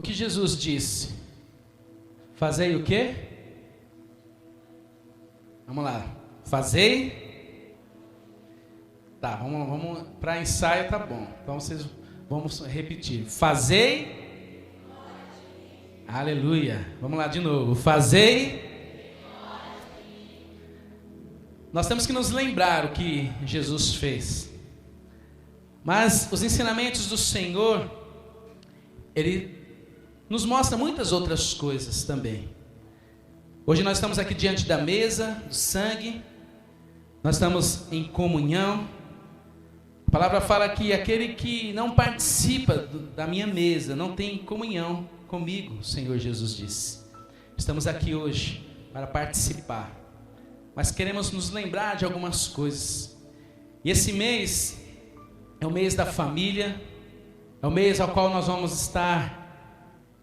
O que Jesus disse? Fazei o quê? Vamos lá. Fazei. Tá, vamos para ensaio, tá bom. Então vamos repetir. Fazei. Aleluia. Vamos lá de novo. Fazei. Nós temos que nos lembrar o que Jesus fez. Mas os ensinamentos do Senhor, Ele nos mostra muitas outras coisas também. Hoje nós estamos aqui diante da mesa do sangue. Nós estamos em comunhão. A palavra fala que aquele que não participa da minha mesa não tem comunhão comigo, o Senhor Jesus disse. Estamos aqui hoje para participar, mas queremos nos lembrar de algumas coisas. E esse mês é o mês da família, é o mês ao qual nós vamos estar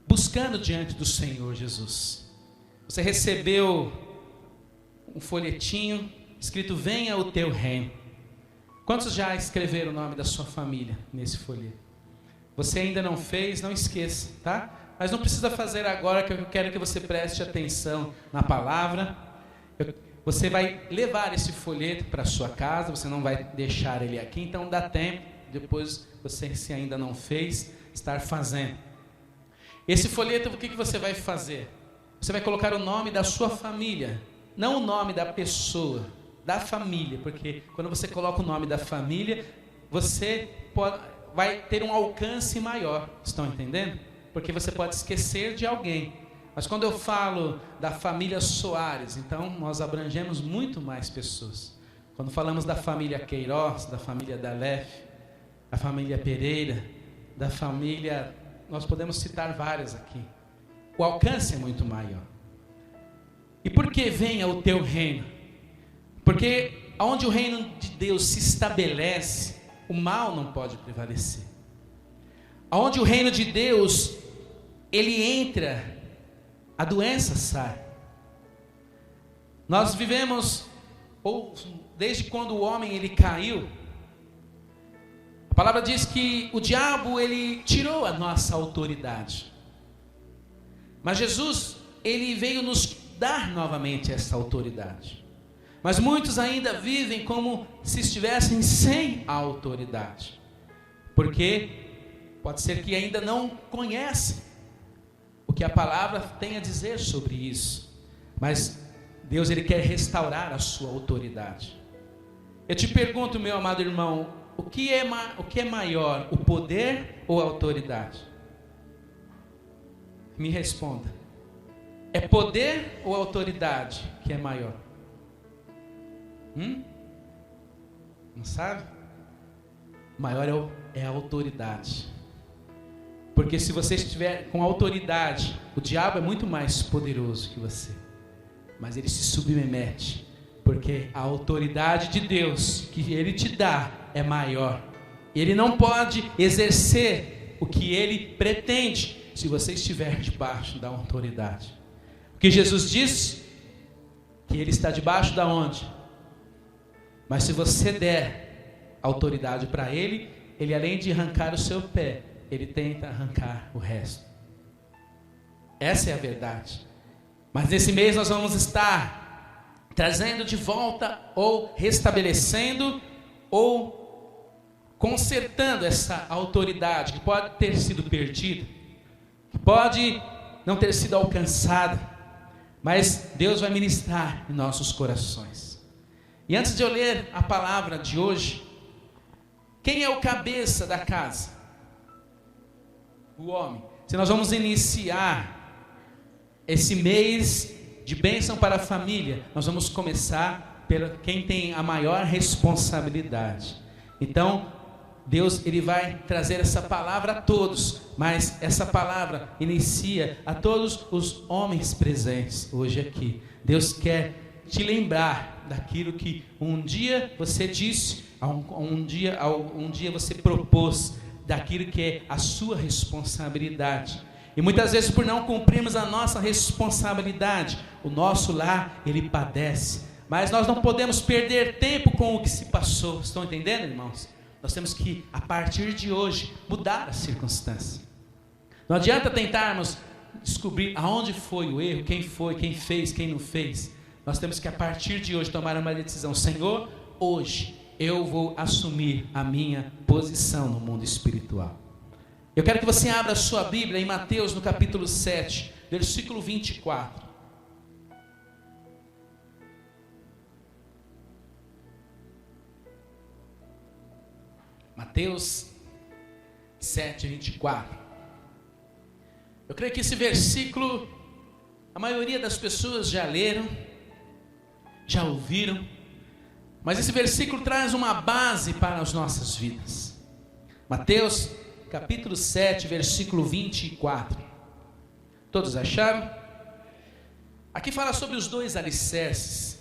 buscando diante do Senhor Jesus. Você recebeu um folhetinho escrito: venha o teu reino. Quantos já escreveram o nome da sua família nesse folheto? Você ainda não fez, não esqueça, tá? Mas não precisa fazer agora, que eu quero que você preste atenção na palavra. Você vai levar esse folheto para a sua casa, você não vai deixar ele aqui, então dá tempo, depois você, se ainda não fez, estar fazendo. Esse folheto, o que você vai fazer? Você vai colocar o nome da sua família, não o nome da pessoa, da família, porque quando você coloca o nome da família, você vai ter um alcance maior, estão entendendo? Porque você pode esquecer de alguém. Mas quando eu falo da família Soares, então nós abrangemos muito mais pessoas. Quando falamos da família Queiroz, da família Dalef, da família Pereira, da família... Nós podemos citar várias aqui. O alcance é muito maior. E por que venha o teu reino? Porque onde o reino de Deus se estabelece, o mal não pode prevalecer. Onde o reino de Deus, ele entra, a doença sai. Nós vivemos, desde quando o homem ele caiu, a palavra diz que o diabo ele tirou a nossa autoridade. Mas Jesus, ele veio nos dar novamente essa autoridade. Mas muitos ainda vivem como se estivessem sem a autoridade. Porque pode ser que ainda não conhecem o que a palavra tem a dizer sobre isso. Mas Deus, ele quer restaurar a sua autoridade. Eu te pergunto, meu amado irmão, o que é maior, o poder ou a autoridade? Me responda. É poder ou autoridade que é maior? Não sabe? Maior é a autoridade. Porque se você estiver com autoridade, o diabo é muito mais poderoso que você. Mas ele se submete. Porque a autoridade de Deus que ele te dá é maior. Ele não pode exercer o que ele pretende se você estiver debaixo da autoridade. Porque Jesus disse que ele está debaixo da onde? Mas se você der autoridade para ele, ele além de arrancar o seu pé, ele tenta arrancar o resto. Essa é a verdade. Mas nesse mês nós vamos estar trazendo de volta, ou restabelecendo, ou consertando essa autoridade que pode ter sido perdida, que pode não ter sido alcançada, mas Deus vai ministrar em nossos corações. E antes de eu ler a palavra de hoje, quem é o cabeça da casa? O homem. Se nós vamos iniciar esse mês de bênção para a família, nós vamos começar pelo quem tem a maior responsabilidade. Então, Deus ele vai trazer essa palavra a todos, mas essa palavra inicia a todos os homens presentes hoje aqui. Deus quer te lembrar daquilo que um dia você disse, um dia você propôs, daquilo que é a sua responsabilidade. E muitas vezes, por não cumprirmos a nossa responsabilidade, o nosso lar, ele padece. Mas nós não podemos perder tempo com o que se passou. Estão entendendo, irmãos? Nós temos que, a partir de hoje, mudar a circunstância. Não adianta tentarmos descobrir aonde foi o erro, quem foi, quem fez, quem não fez. Nós temos que, a partir de hoje, tomar uma decisão. Senhor, hoje eu vou assumir a minha posição no mundo espiritual. Eu quero que você abra a sua Bíblia em Mateus, no capítulo 7, versículo 24. Mateus 7, 24. Eu creio que esse versículo, a maioria das pessoas já leram, já ouviram, mas esse versículo traz uma base para as nossas vidas. Mateus capítulo 7, versículo 24. Todos acharam? Aqui fala sobre os dois alicerces.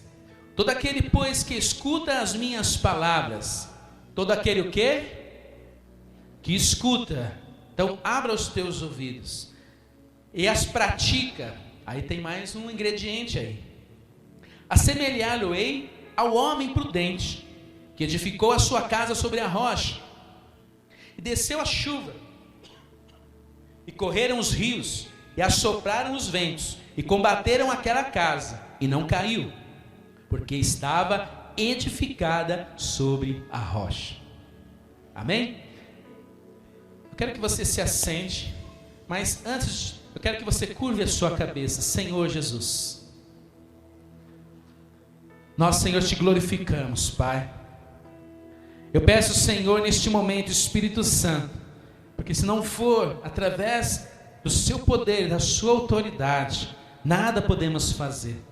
Todo aquele, pois, que escuta as minhas palavras. Todo aquele o quê? Que escuta. Então abra os teus ouvidos e as pratica. Aí tem mais um ingrediente aí. Assemelhá-lo-ei ao homem prudente, que edificou a sua casa sobre a rocha. E desceu a chuva, e correram os rios, e assopraram os ventos, e combateram aquela casa, e não caiu, porque estava edificada sobre a rocha. Amém? Eu quero que você se assente, mas antes, eu quero que você curve a sua cabeça. Senhor Jesus, nós, Senhor, te glorificamos, Pai. Eu peço, Senhor, neste momento, Espírito Santo, porque se não for através do seu poder, da sua autoridade, nada podemos fazer,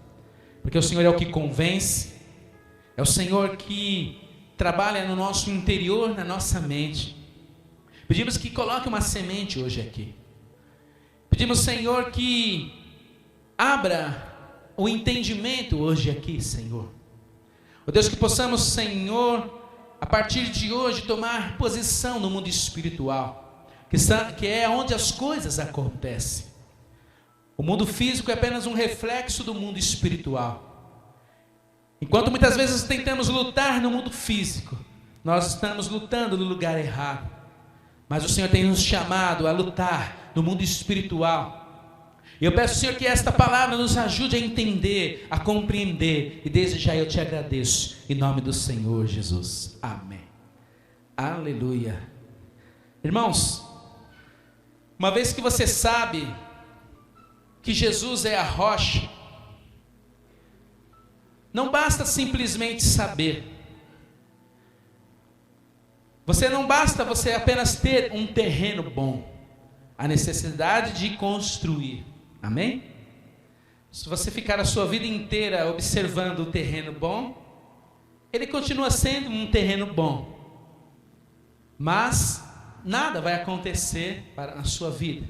porque o Senhor é o que convence, é o Senhor que trabalha no nosso interior, na nossa mente. Pedimos que coloque uma semente hoje aqui. Pedimos, Senhor, que abra o entendimento hoje aqui, Senhor. Ó Deus, que possamos, Senhor, a partir de hoje, tomar posição no mundo espiritual, que é onde as coisas acontecem. O mundo físico é apenas um reflexo do mundo espiritual. Enquanto muitas vezes tentamos lutar no mundo físico, nós estamos lutando no lugar errado. Mas o Senhor tem nos chamado a lutar no mundo espiritual. E eu peço, Senhor, que esta palavra nos ajude a entender, a compreender. E desde já eu te agradeço, em nome do Senhor Jesus. Amém. Aleluia. Irmãos, uma vez que você sabe que Jesus é a rocha, não basta simplesmente saber. Não basta você apenas ter um terreno bom. A necessidade de construir. Amém? Se você ficar a sua vida inteira observando o terreno bom, ele continua sendo um terreno bom, mas nada vai acontecer na sua vida.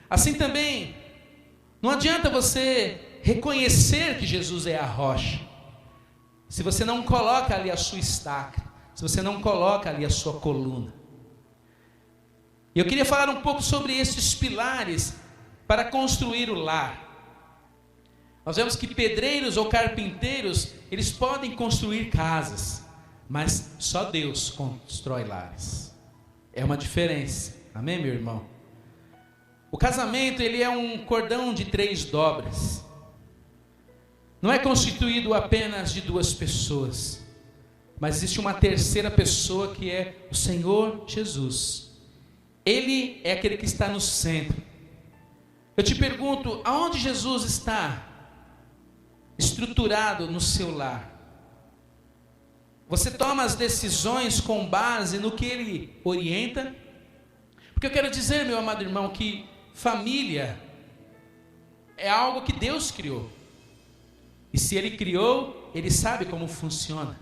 Assim também, não adianta você reconhecer que Jesus é a rocha, se você não coloca ali a sua estaca, se você não coloca ali a sua coluna. E eu queria falar um pouco sobre esses pilares para construir o lar. Nós vemos que pedreiros ou carpinteiros, eles podem construir casas, mas só Deus constrói lares. É uma diferença. Amém, meu irmão? O casamento, ele é um cordão de 3 dobras. Não é constituído apenas de 2 pessoas, mas existe uma terceira pessoa, que é o Senhor Jesus. Ele é aquele que está no centro. Eu te pergunto, aonde Jesus está estruturado no seu lar? Você toma as decisões com base no que Ele orienta? Porque eu quero dizer, meu amado irmão, que família é algo que Deus criou. E se Ele criou, Ele sabe como funciona.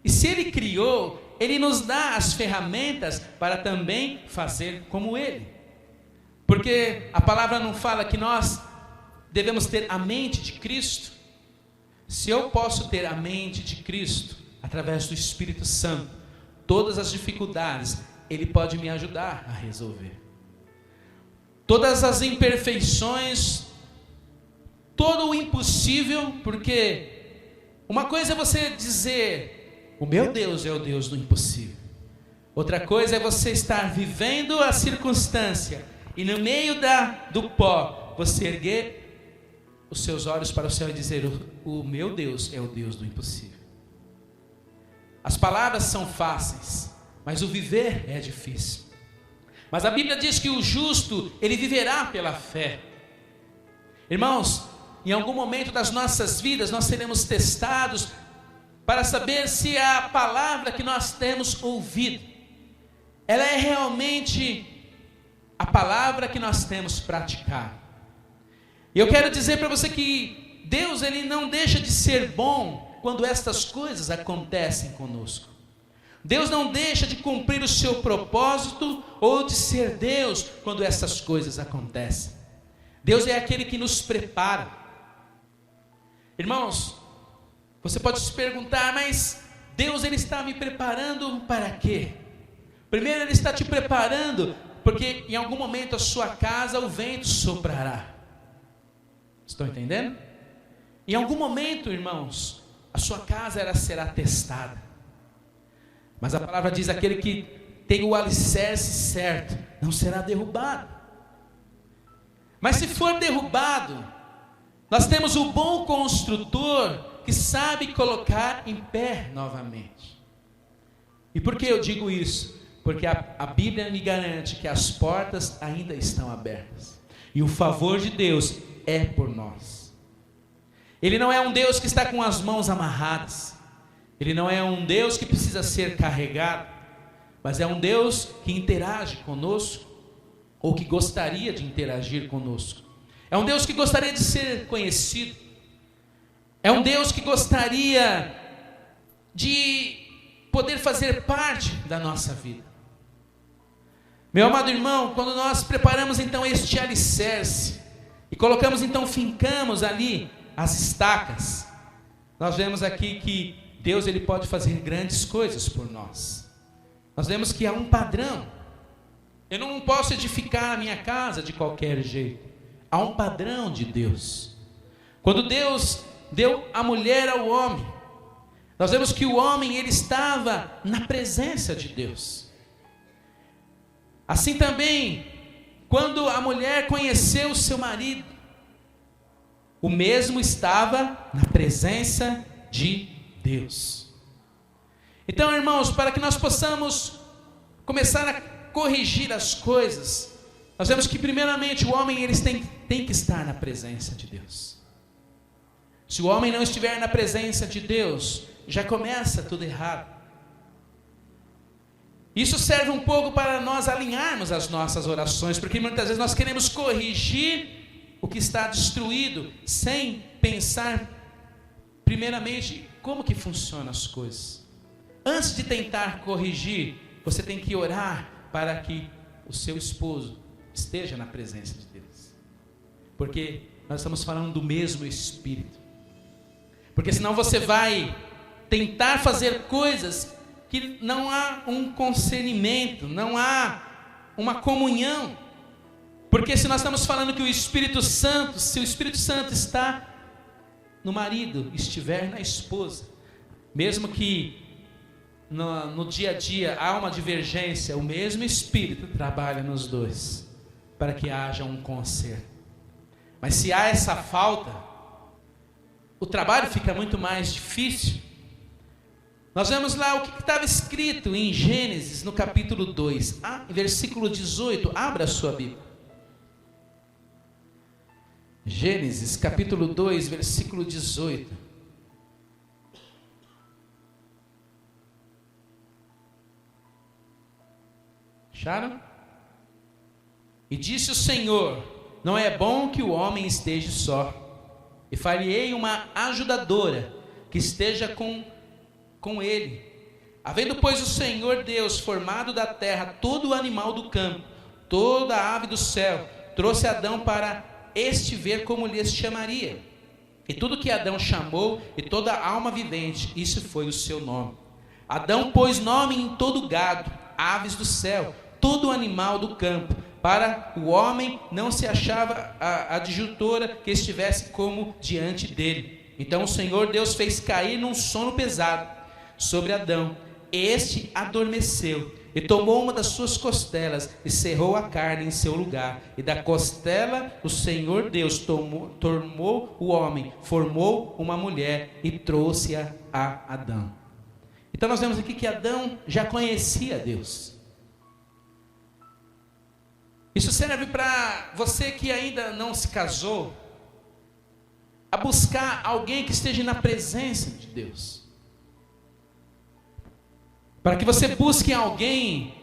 E se Ele criou, Ele nos dá as ferramentas para também fazer como Ele. Porque a palavra não fala que nós devemos ter a mente de Cristo? Se eu posso ter a mente de Cristo, através do Espírito Santo, todas as dificuldades, Ele pode me ajudar a resolver. Todas as imperfeições, todo o impossível, porque uma coisa é você dizer, o meu Deus é o Deus do impossível. Outra coisa é você estar vivendo a circunstância e no meio do pó, você erguer os seus olhos para o céu e dizer: o meu Deus é o Deus do impossível. As palavras são fáceis, mas o viver é difícil. Mas a Bíblia diz que o justo, ele viverá pela fé. Irmãos, em algum momento das nossas vidas, nós seremos testados para saber se a palavra que nós temos ouvido, ela é realmente a palavra que nós temos praticado. E eu quero dizer para você que Deus, ele não deixa de ser bom quando estas coisas acontecem conosco. Deus não deixa de cumprir o seu propósito ou de ser Deus quando essas coisas acontecem. Deus é aquele que nos prepara. Irmãos, você pode se perguntar: mas Deus, ele está me preparando para quê? Primeiro, ele está te preparando porque em algum momento a sua casa o vento soprará. Estão entendendo? Em algum momento, irmãos, a sua casa ela será testada. Mas a palavra diz: aquele que tem o alicerce certo não será derrubado. Mas se for derrubado, nós temos o bom construtor que sabe colocar em pé novamente. E por que eu digo isso? Porque a Bíblia me garante que as portas ainda estão abertas. E o favor de Deus é por nós. Ele não é um Deus que está com as mãos amarradas. Ele não é um Deus que precisa ser carregado. Mas é um Deus que interage conosco, ou que gostaria de interagir conosco. É um Deus que gostaria de ser conhecido. É um Deus que gostaria de poder fazer parte da nossa vida. Meu amado irmão, quando nós preparamos então este alicerce, e colocamos então, fincamos ali as estacas, nós vemos aqui que Deus, ele pode fazer grandes coisas por nós. Nós vemos que há um padrão. Eu não posso edificar a minha casa de qualquer jeito. Há um padrão de Deus. Quando Deus deu a mulher ao homem, nós vemos que o homem, ele estava na presença de Deus. Assim também, quando a mulher conheceu o seu marido, o mesmo estava na presença de Deus. Então, irmãos, para que nós possamos começar a corrigir as coisas, nós vemos que primeiramente o homem, eles tem que estar na presença de Deus. Se o homem não estiver na presença de Deus, já começa tudo errado. Isso serve um pouco para nós alinharmos as nossas orações, porque muitas vezes nós queremos corrigir o que está destruído, sem pensar primeiramente como que funcionam as coisas. Antes de tentar corrigir, você tem que orar para que o seu esposo esteja na presença de Deus. Porque nós estamos falando do mesmo Espírito. Porque senão você vai tentar fazer coisas que não há um concernimento, não há uma comunhão. Porque se nós estamos falando que o Espírito Santo, se o Espírito Santo está no marido, estiver na esposa, mesmo que no dia a dia há uma divergência, o mesmo Espírito trabalha nos dois, para que haja um conserto. Mas se há essa falta, o trabalho fica muito mais difícil. Nós vemos lá o que estava escrito em Gênesis, no capítulo 2, versículo 18, abra a sua Bíblia. Gênesis, capítulo 2, versículo 18. Acharam? E disse o Senhor: não é bom que o homem esteja só, e farei uma ajudadora que esteja com ele. Havendo, pois, o Senhor Deus formado da terra todo o animal do campo, toda a ave do céu, trouxe Adão para este ver como lhes chamaria. E tudo que Adão chamou, e toda alma vivente, isso foi o seu nome. Adão pôs nome em todo gado, aves do céu, todo animal do campo. Para o homem não se achava a adjutora que estivesse como diante dele. Então o Senhor Deus fez cair num sono pesado sobre Adão. Este adormeceu, e tomou uma das suas costelas e cerrou a carne em seu lugar. E da costela o Senhor Deus tomou o homem, formou uma mulher e trouxe-a a Adão. Então nós vemos aqui que Adão já conhecia Deus. Isso serve para você que ainda não se casou, a buscar alguém que esteja na presença de Deus. Para que você busque alguém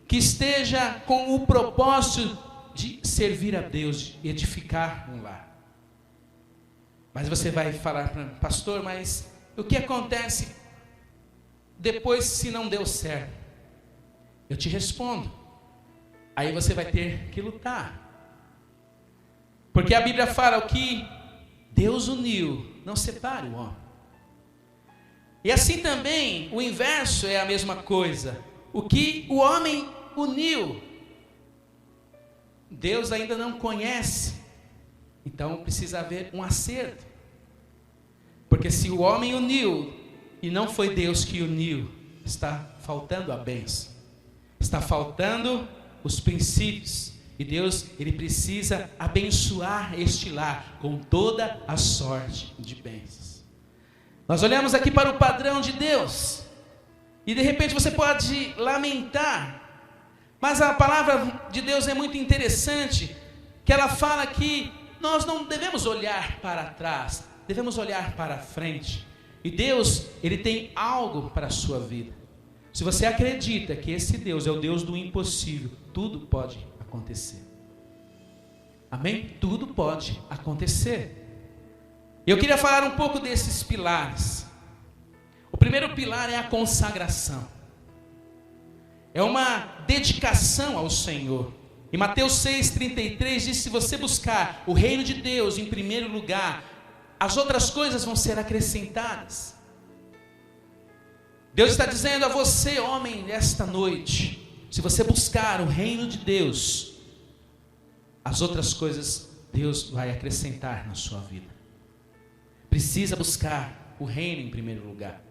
que esteja com o propósito de servir a Deus, de edificar um lar. Mas você vai falar para mim, pastor, mas o que acontece depois se não deu certo? Eu te respondo. Aí você vai ter que lutar. Porque a Bíblia fala o que Deus uniu, não separe o homem. E assim também, o inverso é a mesma coisa. O que o homem uniu, Deus ainda não conhece. Então precisa haver um acerto. Porque se o homem uniu e não foi Deus que uniu, está faltando a bênção. Está faltando os princípios. E Deus, Ele precisa abençoar este lar com toda a sorte de bênçãos. Nós olhamos aqui para o padrão de Deus. E de repente você pode lamentar. Mas a palavra de Deus é muito interessante. Que ela fala que nós não devemos olhar para trás. Devemos olhar para frente. E Deus, Ele tem algo para a sua vida. Se você acredita que esse Deus é o Deus do impossível, tudo pode acontecer. Amém? Tudo pode acontecer. Eu queria falar um pouco desses pilares. O primeiro pilar é a consagração. É uma dedicação ao Senhor. Em Mateus 6,33 diz: se você buscar o reino de Deus em primeiro lugar, as outras coisas vão ser acrescentadas. Deus está dizendo a você, homem, nesta noite, se você buscar o reino de Deus, as outras coisas Deus vai acrescentar na sua vida. Precisa buscar o reino em primeiro lugar.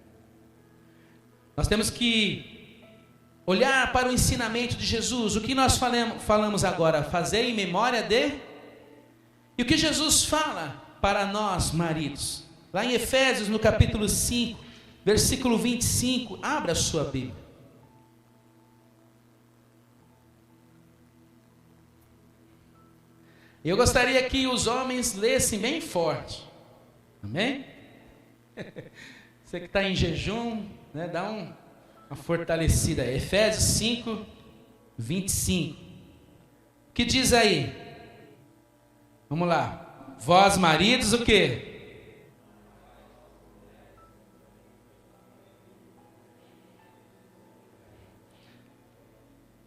Nós temos que olhar para o ensinamento de Jesus. O que nós falamos agora? Fazer em memória de... E o que Jesus fala para nós, maridos? Lá em Efésios, no capítulo 5, versículo 25. Abra a sua Bíblia. Eu gostaria que os homens lessem bem forte. Amém? Você que está em jejum, né, dá uma fortalecida. Efésios 5, 25. O que diz aí? Vamos lá. Vós maridos, o quê?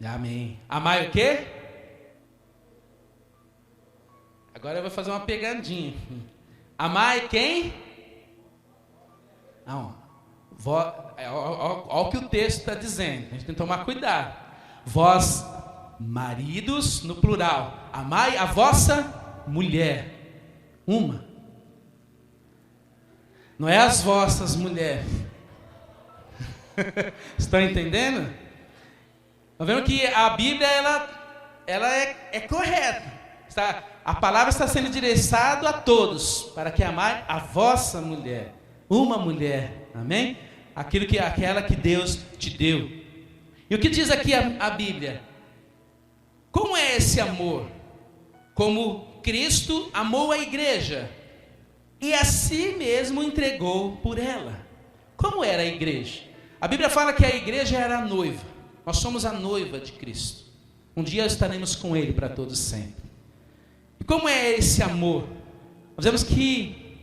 Amém. Amai o quê? Agora eu vou fazer uma pegadinha. Amai quem? Não. Olha o que o texto está dizendo. A gente tem que tomar cuidado. Vós, maridos, no plural. Amai a vossa mulher. Uma. Não é as vossas mulheres. Estão entendendo? Estão vendo que a Bíblia ela é correta. A palavra está sendo direcionada a todos, para que amai a vossa mulher, uma mulher, amém? Aquela que Deus te deu. E o que diz aqui a Bíblia? Como é esse amor? Como Cristo amou a igreja e a si mesmo entregou por ela. Como era a igreja? A Bíblia fala que a igreja era a noiva. Nós somos a noiva de Cristo. Um dia estaremos com Ele para todos sempre. E como é esse amor? Nós vemos que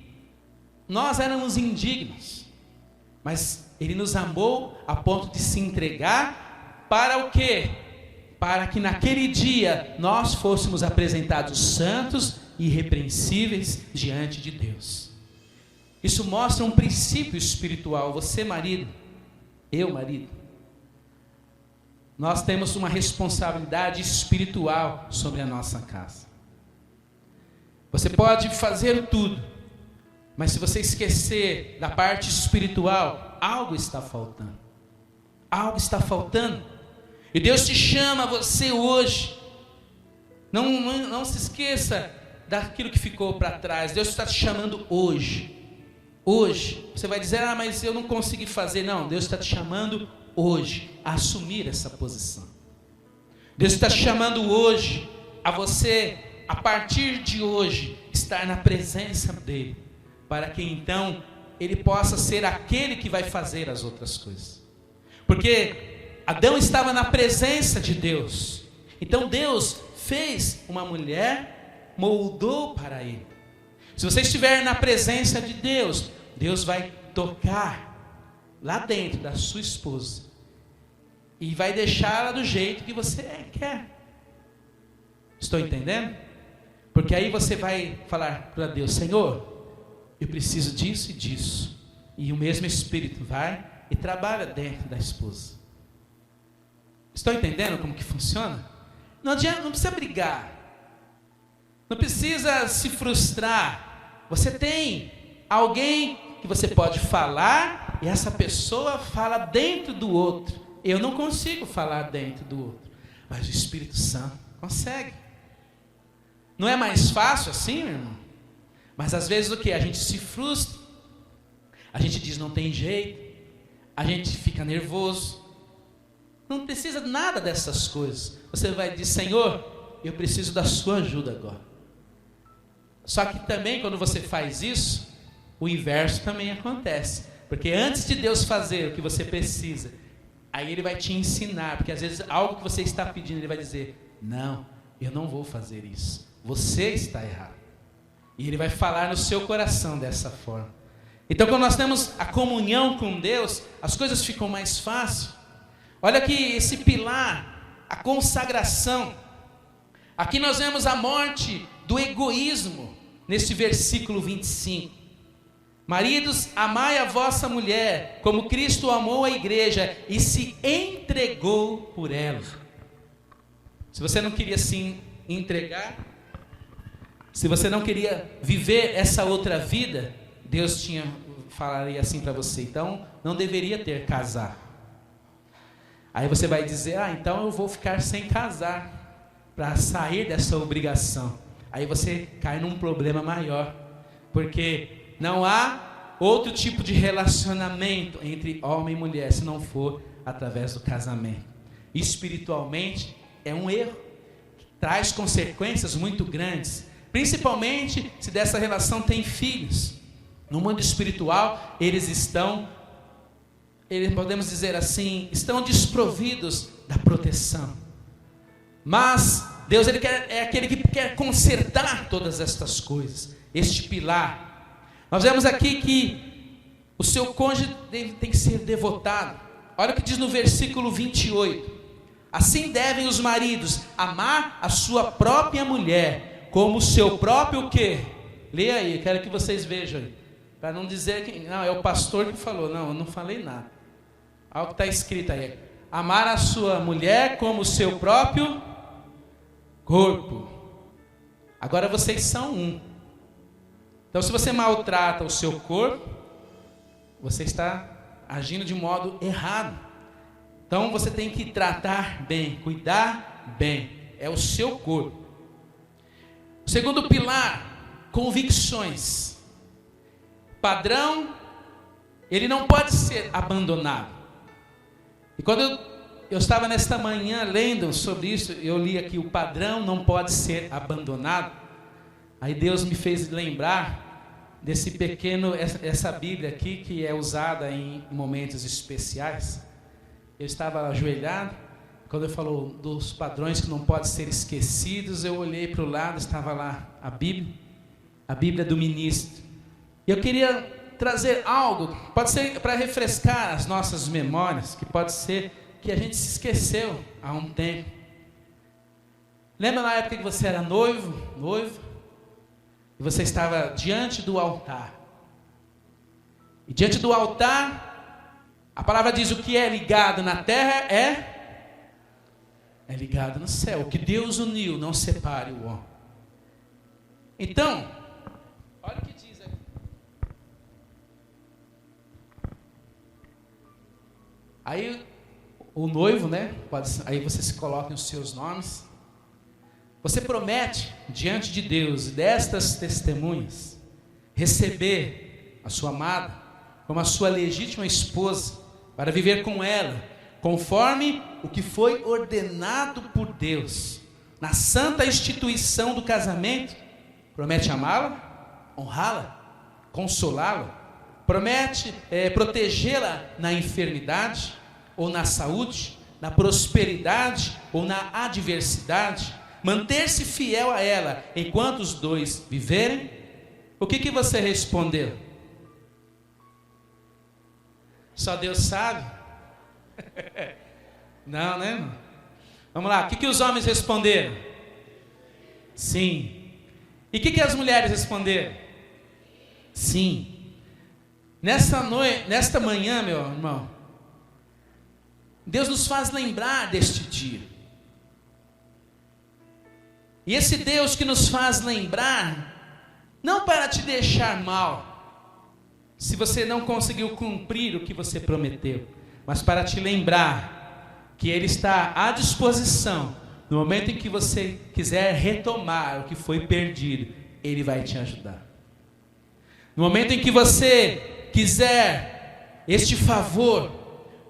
nós éramos indignos, mas Ele nos amou a ponto de se entregar para o quê? Para que naquele dia nós fôssemos apresentados santos e irrepreensíveis diante de Deus. Isso mostra um princípio espiritual. Você, marido, eu, marido, nós temos uma responsabilidade espiritual sobre a nossa casa. Você pode fazer tudo, mas se você esquecer da parte espiritual, algo está faltando. Algo está faltando. E Deus te chama você hoje. Não se esqueça daquilo que ficou para trás. Deus está te chamando hoje. Hoje. Você vai dizer, mas eu não consegui fazer. Não, Deus está te chamando hoje a assumir essa posição. Deus está te chamando hoje a você, a partir de hoje, estar na presença dEle, para que então Ele possa ser aquele que vai fazer as outras coisas. Porque Adão estava na presença de Deus. Então Deus fez uma mulher, moldou para ele. Se você estiver na presença de Deus, Deus vai tocar lá dentro da sua esposa e vai deixá-la do jeito que você quer. Estou entendendo? Porque aí você vai falar para Deus: Senhor, eu preciso disso e disso. E o mesmo Espírito vai e trabalha dentro da esposa. Estão entendendo como que funciona? Não adianta, não precisa brigar. Não precisa se frustrar. Você tem alguém que você pode falar e essa pessoa fala dentro do outro. Eu não consigo falar dentro do outro, mas o Espírito Santo consegue. Não é mais fácil assim, meu irmão? Mas às vezes o que? A gente se frustra. A gente diz não tem jeito. A gente fica nervoso. Não precisa nada dessas coisas. Você vai dizer: Senhor, eu preciso da sua ajuda agora. Só que também quando você faz isso, o inverso também acontece. Porque antes de Deus fazer o que você precisa, aí Ele vai te ensinar. Porque às vezes algo que você está pedindo, Ele vai dizer: não, eu não vou fazer isso. Você está errado. E Ele vai falar no seu coração dessa forma. Então quando nós temos a comunhão com Deus, as coisas ficam mais fáceis. Olha aqui esse pilar, a consagração. Aqui nós vemos a morte do egoísmo, nesse versículo 25. Maridos, amai a vossa mulher, como Cristo amou a igreja e se entregou por ela. Se você não queria se entregar, se você não queria viver essa outra vida, Deus falaria assim para você: então não deveria ter casar. Aí você vai dizer: então eu vou ficar sem casar, para sair dessa obrigação. Aí você cai num problema maior, porque não há outro tipo de relacionamento entre homem e mulher, se não for através do casamento. Espiritualmente é um erro, que traz consequências muito grandes, principalmente se dessa relação tem filhos. No mundo espiritual, podemos dizer assim, estão desprovidos da proteção. Mas Deus é aquele que quer consertar todas estas coisas, este pilar. Nós vemos aqui que o seu cônjuge tem que ser devotado. Olha o que diz no versículo 28. Assim devem os maridos amar a sua própria mulher, como o seu próprio o quê? Leia aí, eu quero que vocês vejam aí. Para não dizer que não, é o pastor que falou. Não, eu não falei nada. Olha o que está escrito aí: amar a sua mulher como o seu próprio corpo. Agora vocês são um. Então se você maltrata o seu corpo, você está agindo de modo errado. Então você tem que tratar bem, cuidar bem. É o seu corpo. O segundo pilar, convicções. Padrão, ele não pode ser abandonado. E quando eu estava nesta manhã lendo sobre isso, eu li aqui: o padrão não pode ser abandonado. Aí Deus me fez lembrar desse essa Bíblia aqui, que é usada em momentos especiais. Eu estava ajoelhado, quando ele falou dos padrões que não podem ser esquecidos, eu olhei para o lado, estava lá a Bíblia do ministro. E eu queria trazer algo, pode ser para refrescar as nossas memórias, que pode ser que a gente se esqueceu há um tempo. Lembra na época que você era noiva, e você estava diante do altar. E diante do altar, a palavra diz: o que é ligado na terra é ligado no céu. O que Deus uniu, não separe o homem. Então, olha o que diz aqui. Aí o noivo, né? Aí você se coloca os seus nomes. Você promete diante de Deus e destas testemunhas receber a sua amada como a sua legítima esposa para viver com ela conforme o que foi ordenado por Deus na santa instituição do casamento. Promete amá-la, honrá-la, consolá-la. Promete protegê-la na enfermidade ou na saúde, na prosperidade ou na adversidade. Manter-se fiel a ela enquanto os dois viverem. O que você respondeu? Só Deus sabe? Não, né, irmão? Vamos lá, o que os homens responderam? Sim. E o que as mulheres responderam? Sim. Nesta manhã, meu irmão, Deus nos faz lembrar deste dia. E esse Deus que nos faz lembrar, não para te deixar mal, se você não conseguiu cumprir o que você prometeu, mas para te lembrar que Ele está à disposição, no momento em que você quiser retomar o que foi perdido, Ele vai te ajudar. No momento em que você quiser este favor,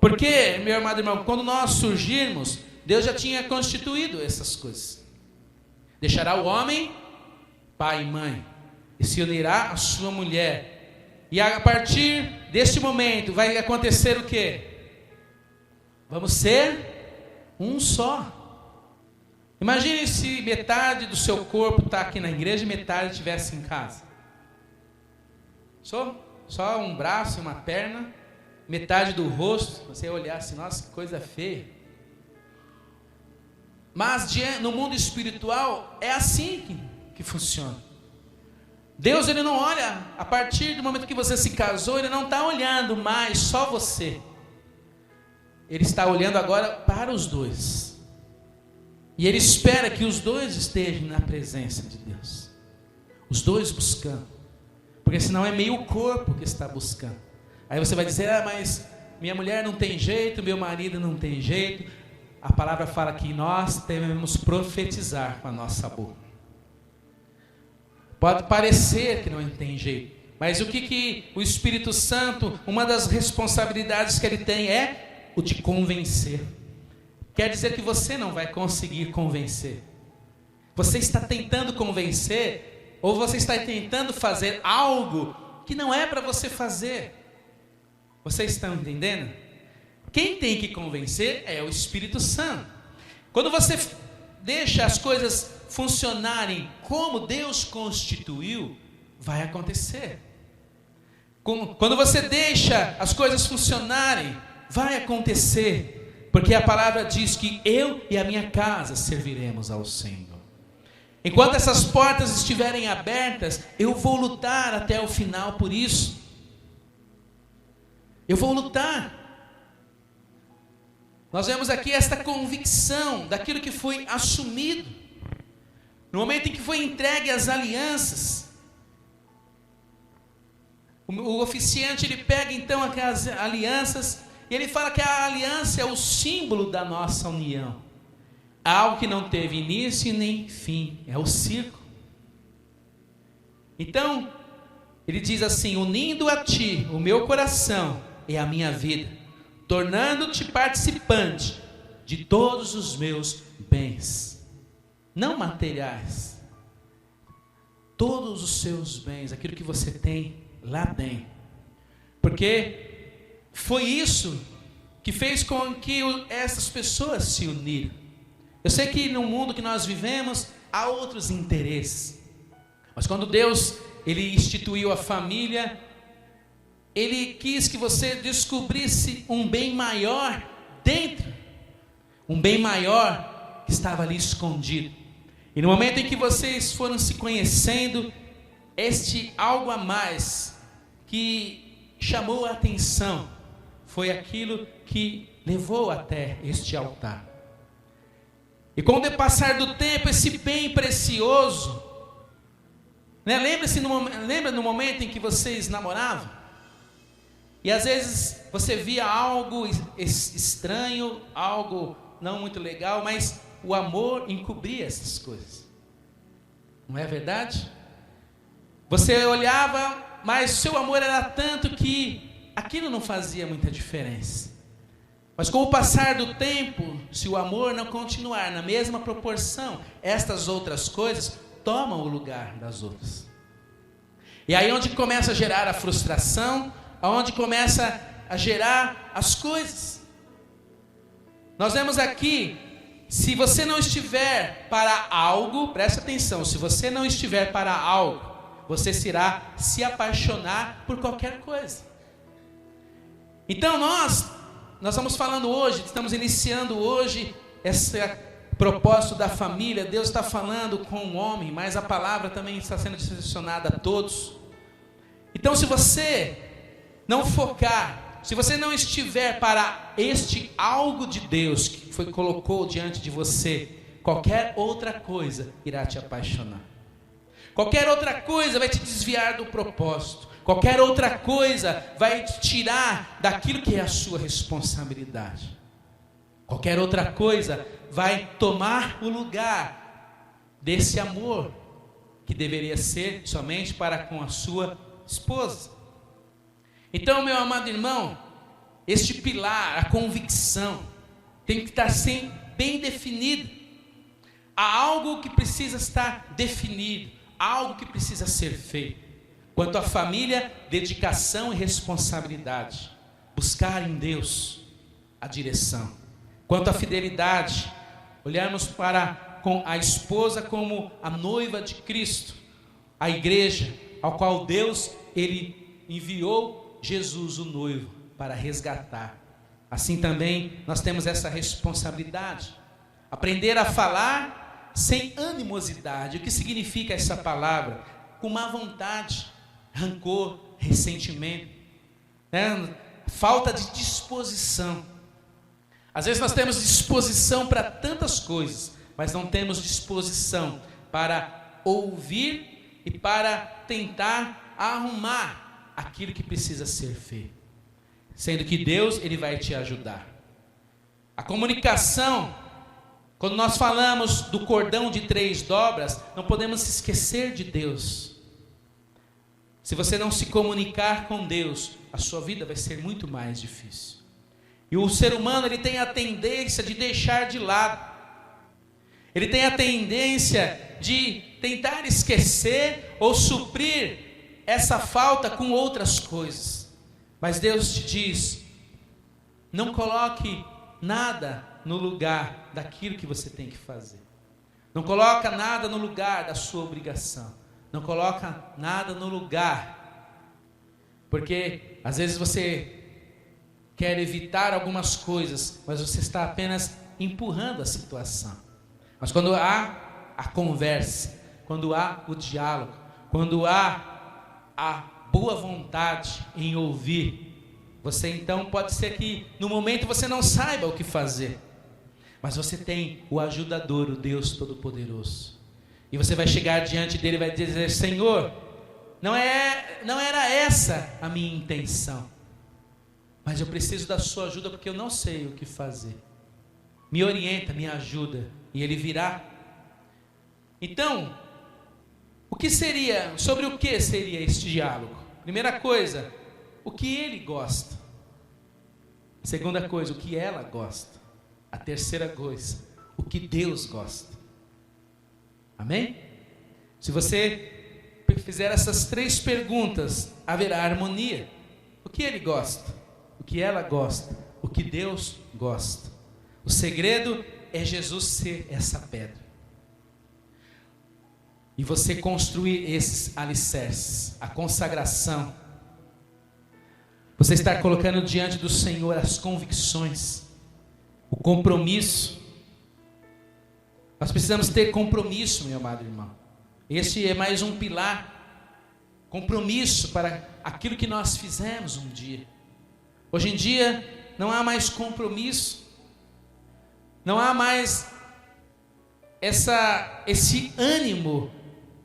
porque, meu amado irmão, quando nós surgirmos, Deus já tinha constituído essas coisas. Deixará o homem, pai e mãe, e se unirá à sua mulher. E a partir deste momento vai acontecer o quê? Vamos ser um só. Imagine se metade do seu corpo está aqui na igreja e metade estivesse em casa. Só um braço e uma perna, metade do rosto, você olhar assim, nossa, que coisa feia. Mas no mundo espiritual é assim que funciona. Deus, Ele não olha, a partir do momento que você se casou, Ele não está olhando mais só você. Ele está olhando agora para os dois. E Ele espera que os dois estejam na presença de Deus. Os dois buscando. Porque senão é meio corpo que está buscando. Aí você vai dizer, mas minha mulher não tem jeito, meu marido não tem jeito. A palavra fala que nós devemos profetizar com a nossa boca. Pode parecer que não tem jeito, mas o que o Espírito Santo, uma das responsabilidades que ele tem é o de convencer. Quer dizer que você não vai conseguir convencer. Você está tentando convencer, ou você está tentando fazer algo que não é para você fazer. Vocês estão entendendo? Quem tem que convencer é o Espírito Santo. Quando você deixa as coisas funcionarem como Deus constituiu, vai acontecer. Quando você deixa as coisas funcionarem, vai acontecer. Porque a palavra diz que eu e a minha casa serviremos ao Senhor. Enquanto essas portas estiverem abertas, eu vou lutar até o final por isso. Eu vou lutar. Nós vemos aqui esta convicção daquilo que foi assumido. No momento em que foi entregue as alianças, o oficiante ele pega então aquelas alianças e ele fala que a aliança é o símbolo da nossa união. Algo que não teve início nem fim, é o círculo. Então, ele diz assim: unindo a ti o meu coração e a minha vida, tornando-te participante de todos os meus bens, não materiais, todos os seus bens, aquilo que você tem lá dentro, porque foi isso que fez com que essas pessoas se uniram. Eu sei que no mundo que nós vivemos há outros interesses, mas quando Deus ele instituiu a família, Ele quis que você descobrisse um bem maior dentro, um bem maior que estava ali escondido. E no momento em que vocês foram se conhecendo, este algo a mais que chamou a atenção foi aquilo que levou até este altar. E com o passar do tempo, esse bem precioso, né? Lembra no momento em que vocês namoravam? E às vezes você via algo estranho, algo não muito legal, mas o amor encobria essas coisas. Não é verdade? Você olhava, mas seu amor era tanto que aquilo não fazia muita diferença. Mas com o passar do tempo, se o amor não continuar na mesma proporção, estas outras coisas tomam o lugar das outras. E aí onde começa a gerar a frustração, aonde começa a gerar as coisas. Nós vemos aqui, se você não estiver para algo, presta atenção, se você não estiver para algo, você irá se apaixonar por qualquer coisa. Então nós estamos falando hoje, estamos iniciando hoje esse propósito da família. Deus está falando com o homem, mas a palavra também está sendo direcionada a todos. Então se você não focar, se você não estiver para este algo de Deus que colocou diante de você, qualquer outra coisa irá te apaixonar. Qualquer outra coisa vai te desviar do propósito. Qualquer outra coisa vai te tirar daquilo que é a sua responsabilidade. Qualquer outra coisa vai tomar o lugar desse amor que deveria ser somente para com a sua esposa. Então, meu amado irmão, este pilar, a convicção, tem que estar sempre bem definido. Há algo que precisa estar definido, algo que precisa ser feito. Quanto à família, dedicação e responsabilidade. Buscar em Deus a direção. Quanto à fidelidade, olharmos para com a esposa como a noiva de Cristo, a igreja, ao qual Deus ele enviou Jesus, o noivo, para resgatar. Assim também nós temos essa responsabilidade. Aprender a falar sem animosidade. O que significa essa palavra? Com má vontade, rancor, ressentimento, né? Falta de disposição. Às vezes nós temos disposição para tantas coisas, mas não temos disposição para ouvir e para tentar arrumar aquilo que precisa ser feito. Sendo que Deus, ele vai te ajudar. A comunicação, quando nós falamos do cordão de 3 dobras, não podemos esquecer de Deus. Se você não se comunicar com Deus, a sua vida vai ser muito mais difícil. E o ser humano, ele tem a tendência de deixar de lado. Ele tem a tendência de tentar esquecer ou suprir essa falta com outras coisas. Mas Deus te diz, não coloque nada no lugar daquilo que você tem que fazer. Não coloca nada no lugar da sua obrigação. Não coloca nada no lugar. Porque às vezes você quer evitar algumas coisas, mas você está apenas empurrando a situação. Mas quando há a conversa, quando há o diálogo, quando há a boa vontade em ouvir, você então pode ser que no momento você não saiba o que fazer, mas você tem o ajudador, o Deus Todo-Poderoso, e você vai chegar diante dele e vai dizer: Senhor, não era essa a minha intenção, mas eu preciso da sua ajuda porque eu não sei o que fazer. Me orienta, me ajuda, e ele virá. Então, sobre o que seria este diálogo? Primeira coisa, o que ele gosta. Segunda coisa, o que ela gosta. A terceira coisa, o que Deus gosta. Amém? Se você fizer essas 3 perguntas, haverá harmonia. O que ele gosta? O que ela gosta? O que Deus gosta? O segredo é Jesus ser essa pedra. E você construir esses alicerces, a consagração. Você estar colocando diante do Senhor as convicções, o compromisso. Nós precisamos ter compromisso, meu amado irmão. Este é mais um pilar. Compromisso para aquilo que nós fizemos um dia. Hoje em dia não há mais compromisso. Não há mais esse ânimo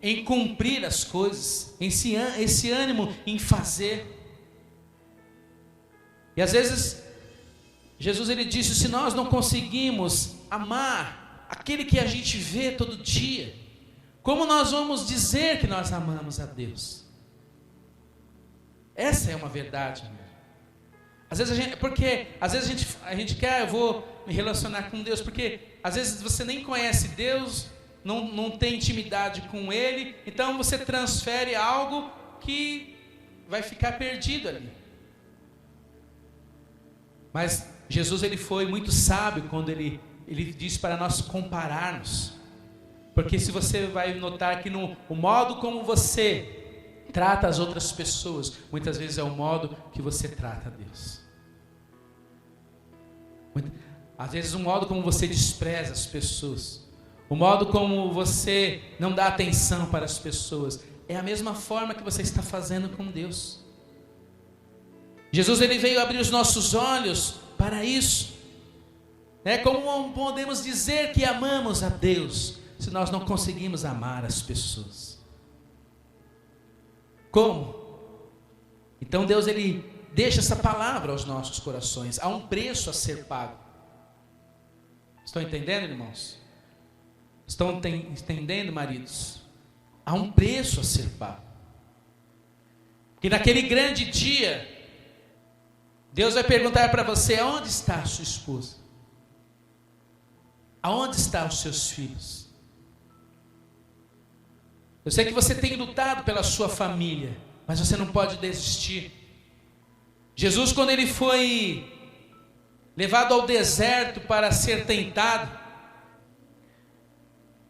em cumprir as coisas, esse ânimo em fazer. E às vezes, Jesus ele disse, se nós não conseguimos amar aquele que a gente vê todo dia, como nós vamos dizer que nós amamos a Deus? Essa é uma verdade, amigo. Às vezes a gente quer, eu vou me relacionar com Deus, porque às vezes você nem conhece Deus, não tem intimidade com Ele, então você transfere algo que vai ficar perdido ali. Mas Jesus ele foi muito sábio quando ele disse para nós compararmos, porque se você vai notar que o modo como você trata as outras pessoas, muitas vezes é o modo que você trata a Deus. Às vezes o modo como você despreza as pessoas, o modo como você não dá atenção para as pessoas, é a mesma forma que você está fazendo com Deus. Jesus ele veio abrir os nossos olhos para isso. Como podemos dizer que amamos a Deus se nós não conseguimos amar as pessoas? Como? Então Deus ele deixa essa palavra aos nossos corações. Há um preço a ser pago. Estão entendendo, irmãos? Estão entendendo, maridos? Há um preço a ser pago. Porque naquele grande dia, Deus vai perguntar para você, aonde está a sua esposa? Aonde estão os seus filhos? Eu sei que você tem lutado pela sua família, mas você não pode desistir. Jesus, quando ele foi levado ao deserto para ser tentado,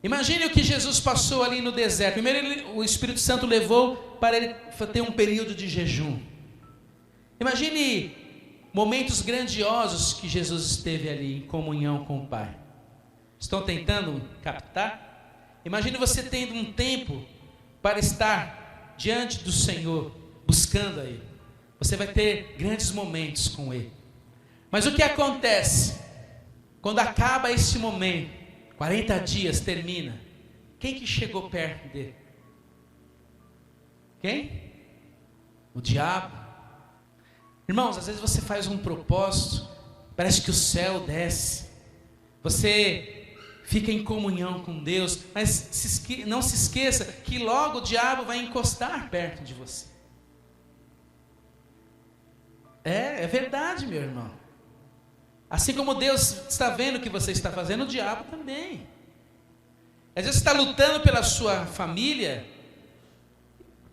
imagine o que Jesus passou ali no deserto. Primeiro o Espírito Santo levou para ele ter um período de jejum. Imagine momentos grandiosos que Jesus esteve ali em comunhão com o Pai. Estão tentando captar? Imagine você tendo um tempo para estar diante do Senhor, buscando a Ele. Você vai ter grandes momentos com Ele. Mas o que acontece? Quando acaba esse momento, 40 dias termina, quem que chegou perto dele? Quem? O diabo. Irmãos, às vezes você faz um propósito, parece que o céu desce, você fica em comunhão com Deus, mas não se esqueça que logo o diabo vai encostar perto de você. É verdade, meu irmão. Assim como Deus está vendo o que você está fazendo, o diabo também. Às vezes você está lutando pela sua família,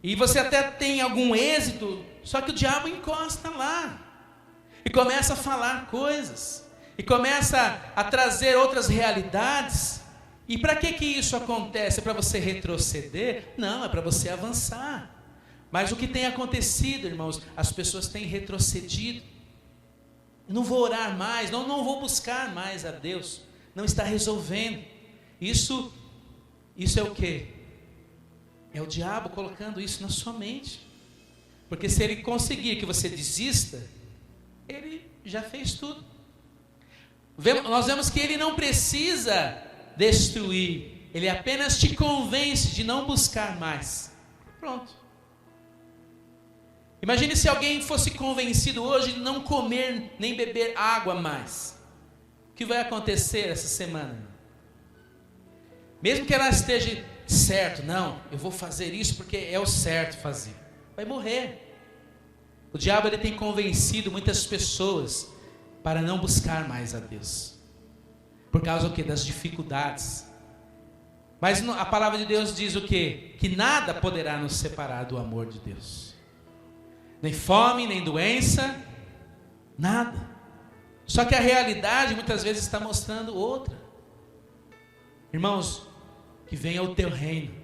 e você até tem algum êxito, só que o diabo encosta lá, e começa a falar coisas, e começa a trazer outras realidades. E para que isso acontece? É para você retroceder? Não, é para você avançar. Mas o que tem acontecido, irmãos? As pessoas têm retrocedido. Não vou orar mais, não vou buscar mais a Deus. Não está resolvendo. Isso é o quê? É o diabo colocando isso na sua mente. Porque se ele conseguir que você desista, ele já fez tudo. Nós vemos que ele não precisa destruir, ele apenas te convence de não buscar mais. Pronto. Imagine se alguém fosse convencido hoje de não comer nem beber água mais. O que vai acontecer essa semana? Mesmo que ela esteja certo, não, eu vou fazer isso porque é o certo fazer. Vai morrer. O diabo ele tem convencido muitas pessoas para não buscar mais a Deus. Por causa do quê? Das dificuldades. Mas a palavra de Deus diz o quê? Que nada poderá nos separar do amor de Deus. Nem fome, nem doença, nada. Só que a realidade muitas vezes está mostrando outra. Irmãos, que venha o teu reino.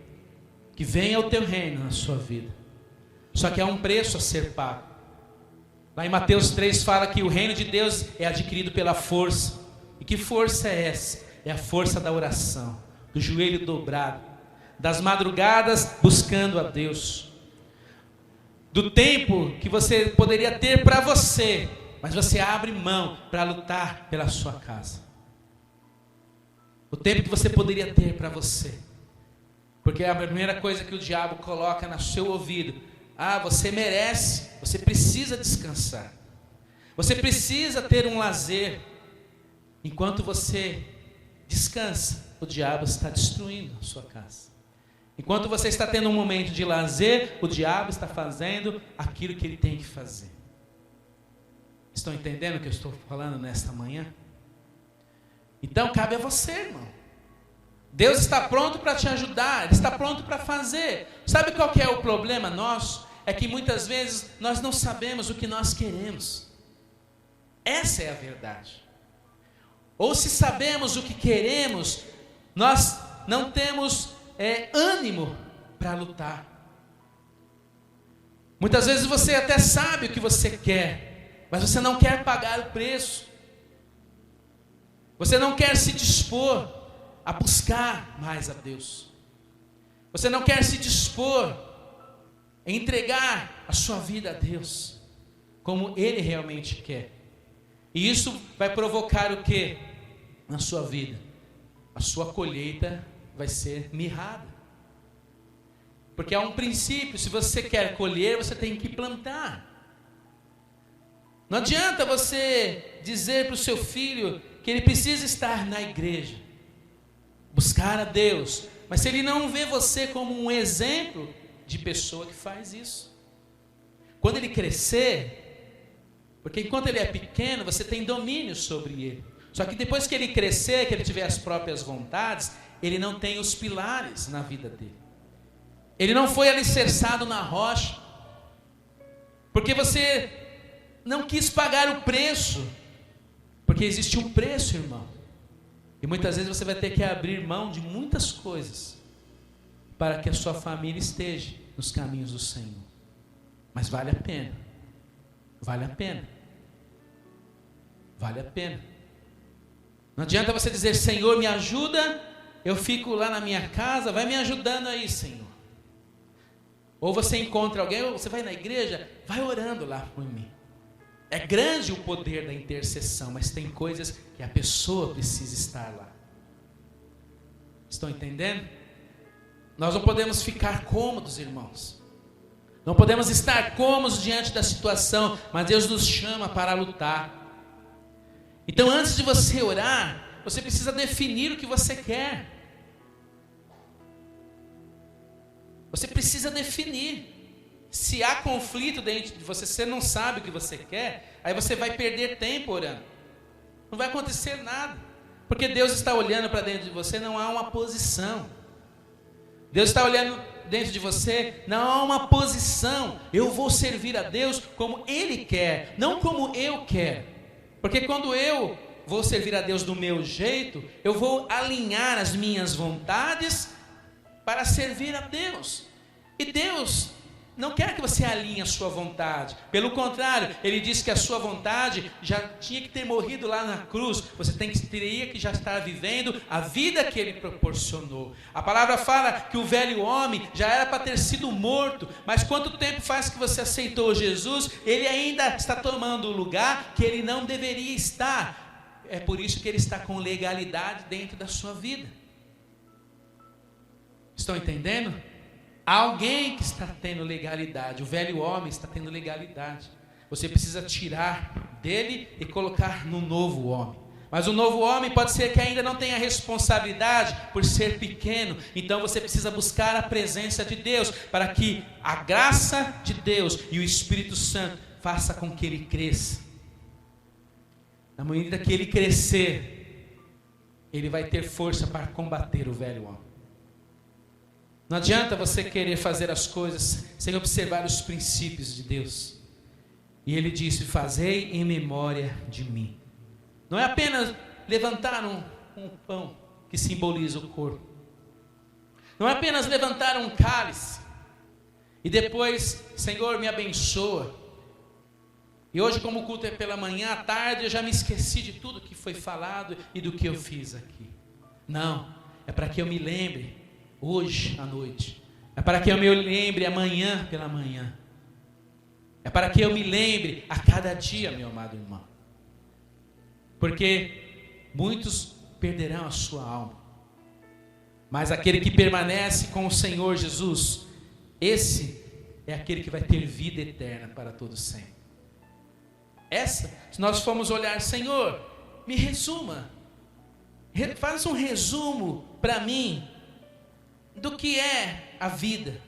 Que venha o teu reino na sua vida. Só que há um preço a ser pago. Lá em Mateus 3 fala que o reino de Deus é adquirido pela força. E que força é essa? É a força da oração, do joelho dobrado, das madrugadas buscando a Deus, do tempo que você poderia ter para você, mas você abre mão para lutar pela sua casa. O tempo que você poderia ter para você. Porque a primeira coisa que o diabo coloca no seu ouvido: você merece, você precisa descansar. Você precisa ter um lazer. Enquanto você descansa, o diabo está destruindo a sua casa. Enquanto você está tendo um momento de lazer, o diabo está fazendo aquilo que ele tem que fazer. Estão entendendo o que eu estou falando nesta manhã? Então cabe a você, irmão. Deus está pronto para te ajudar, Ele está pronto para fazer. Sabe qual que é o problema nosso? É que muitas vezes nós não sabemos o que nós queremos. Essa é a verdade. Ou se sabemos o que queremos, nós não temos ânimo para lutar. Muitas vezes você até sabe o que você quer, mas você não quer pagar o preço. Você não quer se dispor a buscar mais a Deus. Você não quer se dispor a entregar a sua vida a Deus, como Ele realmente quer. E isso vai provocar o que na sua vida? A sua colheita vai ser mirrada. Porque há um princípio: se você quer colher, você tem que plantar. Não adianta você dizer para o seu filho que ele precisa estar na igreja, buscar a Deus, mas se ele não vê você como um exemplo de pessoa que faz isso. Quando ele crescer, porque enquanto ele é pequeno, você tem domínio sobre ele. Só que depois que ele crescer, que ele tiver as próprias vontades, ele não tem os pilares na vida dele. Ele não foi alicerçado na rocha, porque você não quis pagar o preço, porque existe um preço, irmão. E muitas vezes você vai ter que abrir mão de muitas coisas para que a sua família esteja nos caminhos do Senhor. Mas vale a pena. Vale a pena. Vale a pena. Não adianta você dizer: Senhor, me ajuda, eu fico lá na minha casa, vai me ajudando aí, Senhor. Ou você encontra alguém, ou você vai na igreja, vai orando lá por mim. É grande o poder da intercessão, mas tem coisas que a pessoa precisa estar lá. Estão entendendo? Nós não podemos ficar cômodos, irmãos. Não podemos estar cômodos diante da situação, mas Deus nos chama para lutar. Então, antes de você orar, você precisa definir o que você quer. Você precisa definir. Se há conflito dentro de você, você não sabe o que você quer, aí você vai perder tempo orando. Não vai acontecer nada. Porque Deus está olhando para dentro de você, não há uma posição. Deus está olhando dentro de você, não há uma posição. Eu vou servir a Deus como Ele quer, não como eu quero. Porque quando eu vou servir a Deus do meu jeito, eu vou alinhar as minhas vontades para servir a Deus. E Deus não quer que você alinhe a sua vontade. Pelo contrário, Ele disse que a sua vontade já tinha que ter morrido lá na cruz. Você teria que já estar vivendo a vida que Ele proporcionou. A palavra fala que o velho homem já era para ter sido morto. Mas quanto tempo faz que você aceitou Jesus? Ele ainda está tomando o lugar que ele não deveria estar. É por isso que ele está com legalidade dentro da sua vida. Estão entendendo? Há alguém que está tendo legalidade. O velho homem está tendo legalidade. Você precisa tirar dele e colocar no novo homem. Mas o novo homem pode ser que ainda não tenha responsabilidade por ser pequeno. Então você precisa buscar a presença de Deus, para que a graça de Deus e o Espírito Santo faça com que ele cresça. Na medida que ele crescer, ele vai ter força para combater o velho homem. Não adianta você querer fazer as coisas sem observar os princípios de Deus. E Ele disse: fazei em memória de mim. Não é apenas levantar um pão que simboliza o corpo. Não é apenas levantar um cálice e depois: Senhor, me abençoa. E hoje, como o culto é pela manhã, à tarde eu já me esqueci de tudo que foi falado e do que eu fiz aqui. Não, é para que eu me lembre hoje à noite. É para que eu me lembre amanhã pela manhã. É para que eu me lembre a cada dia, meu amado irmão. Porque muitos perderão a sua alma, mas aquele que permanece com o Senhor Jesus, esse é aquele que vai ter vida eterna para todo sempre. Se nós formos olhar, Senhor, me resuma, faz um resumo para mim do que é a vida.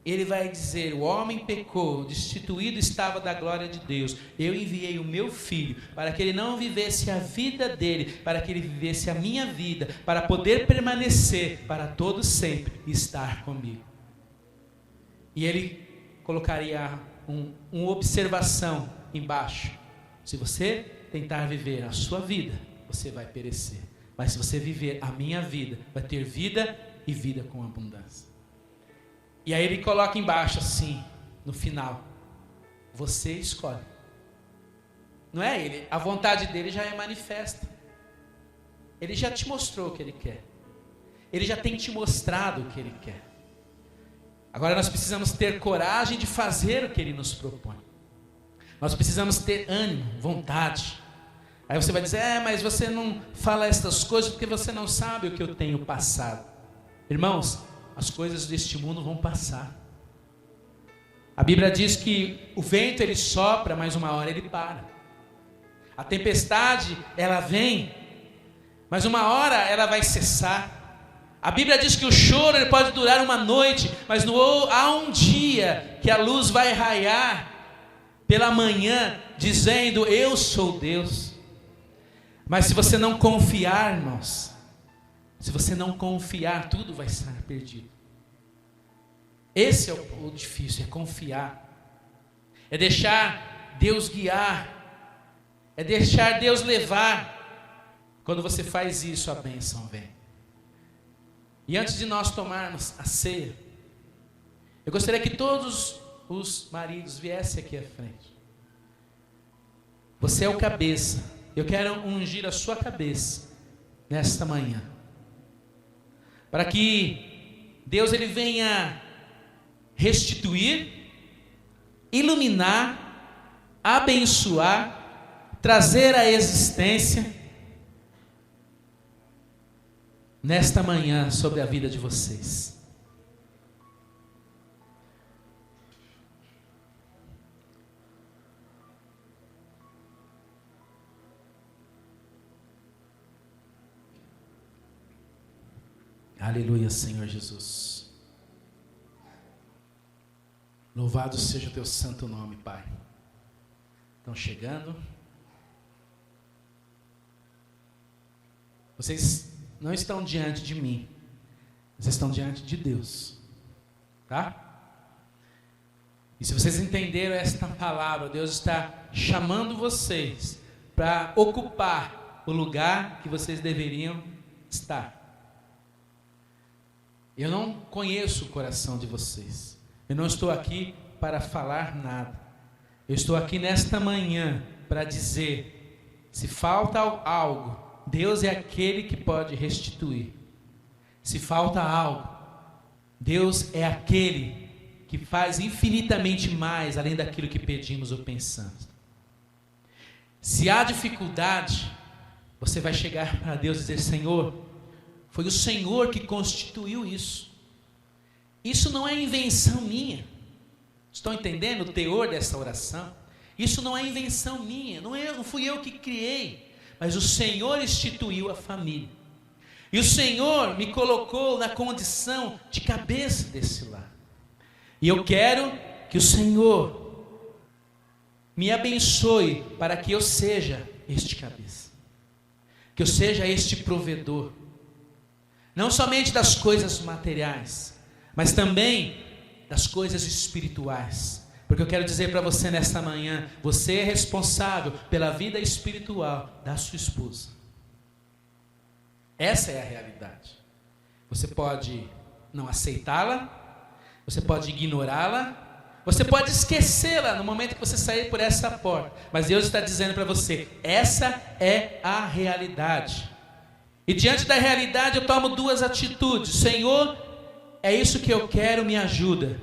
Ele vai dizer: o homem pecou, destituído estava da glória de Deus. Eu enviei o meu filho para que ele não vivesse a vida dele, para que ele vivesse a minha vida, para poder permanecer para todo sempre e estar comigo. E ele colocaria uma observação embaixo: se você tentar viver a sua vida, você vai perecer. Mas se você viver a minha vida, vai ter vida e vida com abundância. E aí ele coloca embaixo assim, no final: você escolhe. Não é ele, a vontade dele já é manifesta. Ele já te mostrou o que ele quer. Ele já tem te mostrado o que ele quer. Agora nós precisamos ter coragem de fazer o que ele nos propõe. Nós precisamos ter ânimo, vontade. Aí você vai dizer: mas você não fala essas coisas porque você não sabe o que eu tenho passado. Irmãos, as coisas deste mundo vão passar. A Bíblia diz que o vento ele sopra, mas uma hora ele para. A tempestade ela vem, mas uma hora ela vai cessar. A Bíblia diz que o choro ele pode durar uma noite, mas há um dia que a luz vai raiar pela manhã, dizendo: eu sou Deus. Mas se você não confiar, irmãos, se você não confiar, tudo vai estar perdido. Esse é o difícil, é confiar. É deixar Deus guiar. É deixar Deus levar. Quando você faz isso, a bênção vem. E antes de nós tomarmos a ceia, eu gostaria que todos os maridos viessem aqui à frente. Você é o cabeça. Eu quero ungir a sua cabeça nesta manhã, para que Deus ele venha restituir, iluminar, abençoar, trazer à existência nesta manhã sobre a vida de vocês. Aleluia, Senhor Jesus. Louvado seja o teu santo nome, Pai. Estão chegando. Vocês não estão diante de mim. Vocês estão diante de Deus. Tá? E se vocês entenderam esta palavra, Deus está chamando vocês para ocupar o lugar que vocês deveriam estar. Eu não conheço o coração de vocês. Eu não estou aqui para falar nada. Eu estou aqui nesta manhã para dizer: se falta algo, Deus é aquele que pode restituir. Se falta algo, Deus é aquele que faz infinitamente mais além daquilo que pedimos ou pensamos. Se há dificuldade, você vai chegar para Deus e dizer: Senhor, foi o Senhor que constituiu isso. Isso não é invenção minha. Estão entendendo o teor dessa oração? Isso não é invenção minha. Não fui eu que criei. Mas o Senhor instituiu a família. E o Senhor me colocou na condição de cabeça desse lar. E eu quero que o Senhor me abençoe para que eu seja este cabeça. Que eu seja este provedor. Não somente das coisas materiais, mas também das coisas espirituais. Porque eu quero dizer para você nesta manhã: você é responsável pela vida espiritual da sua esposa. Essa é a realidade. Você pode não aceitá-la, você pode ignorá-la, você pode esquecê-la no momento que você sair por essa porta. Mas Deus está dizendo para você: essa é a realidade. E diante da realidade eu tomo duas atitudes: Senhor, é isso que eu quero, me ajuda.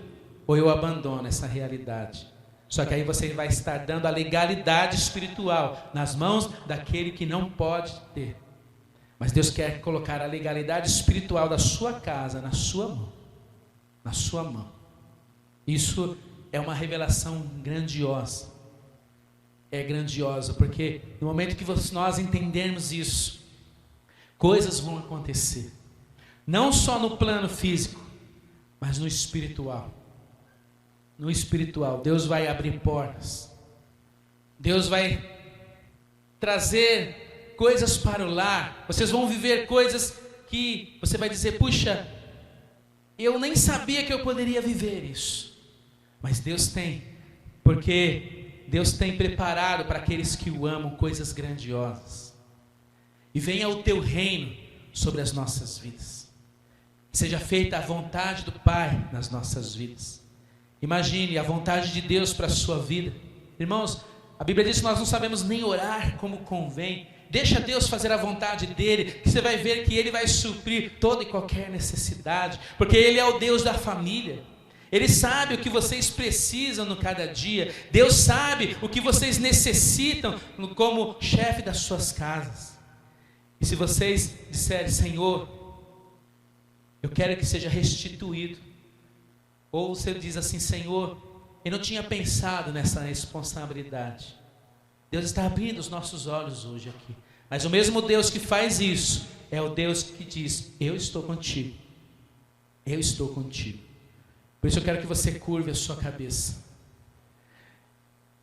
Ou eu abandono essa realidade. Só que aí você vai estar dando a legalidade espiritual nas mãos daquele que não pode ter. Mas Deus quer colocar a legalidade espiritual da sua casa na sua mão. Na sua mão. Isso é uma revelação grandiosa. é grandiosa, porque no momento que nós entendermos isso, coisas vão acontecer, não só no plano físico, mas no espiritual. No espiritual, Deus vai abrir portas, Deus vai trazer coisas para o lar, vocês vão viver coisas que você vai dizer, puxa, eu nem sabia que eu poderia viver isso, mas Deus tem, porque Deus tem preparado para aqueles que o amam coisas grandiosas, e venha o teu reino sobre as nossas vidas, seja feita a vontade do Pai nas nossas vidas. Imagine a vontade de Deus para a sua vida. Irmãos, a Bíblia diz que nós não sabemos nem orar como convém. Deixa Deus fazer a vontade dEle, que você vai ver que Ele vai suprir toda e qualquer necessidade, porque Ele é o Deus da família. Ele sabe o que vocês precisam no cada dia. Deus sabe o que vocês necessitam como chefe das suas casas. E se vocês disserem, Senhor, eu quero que seja restituído, ou você diz assim, Senhor, eu não tinha pensado nessa responsabilidade. Deus está abrindo os nossos olhos hoje aqui. Mas o mesmo Deus que faz isso, é o Deus que diz, eu estou contigo. Eu estou contigo. Por isso eu quero que você curve a sua cabeça.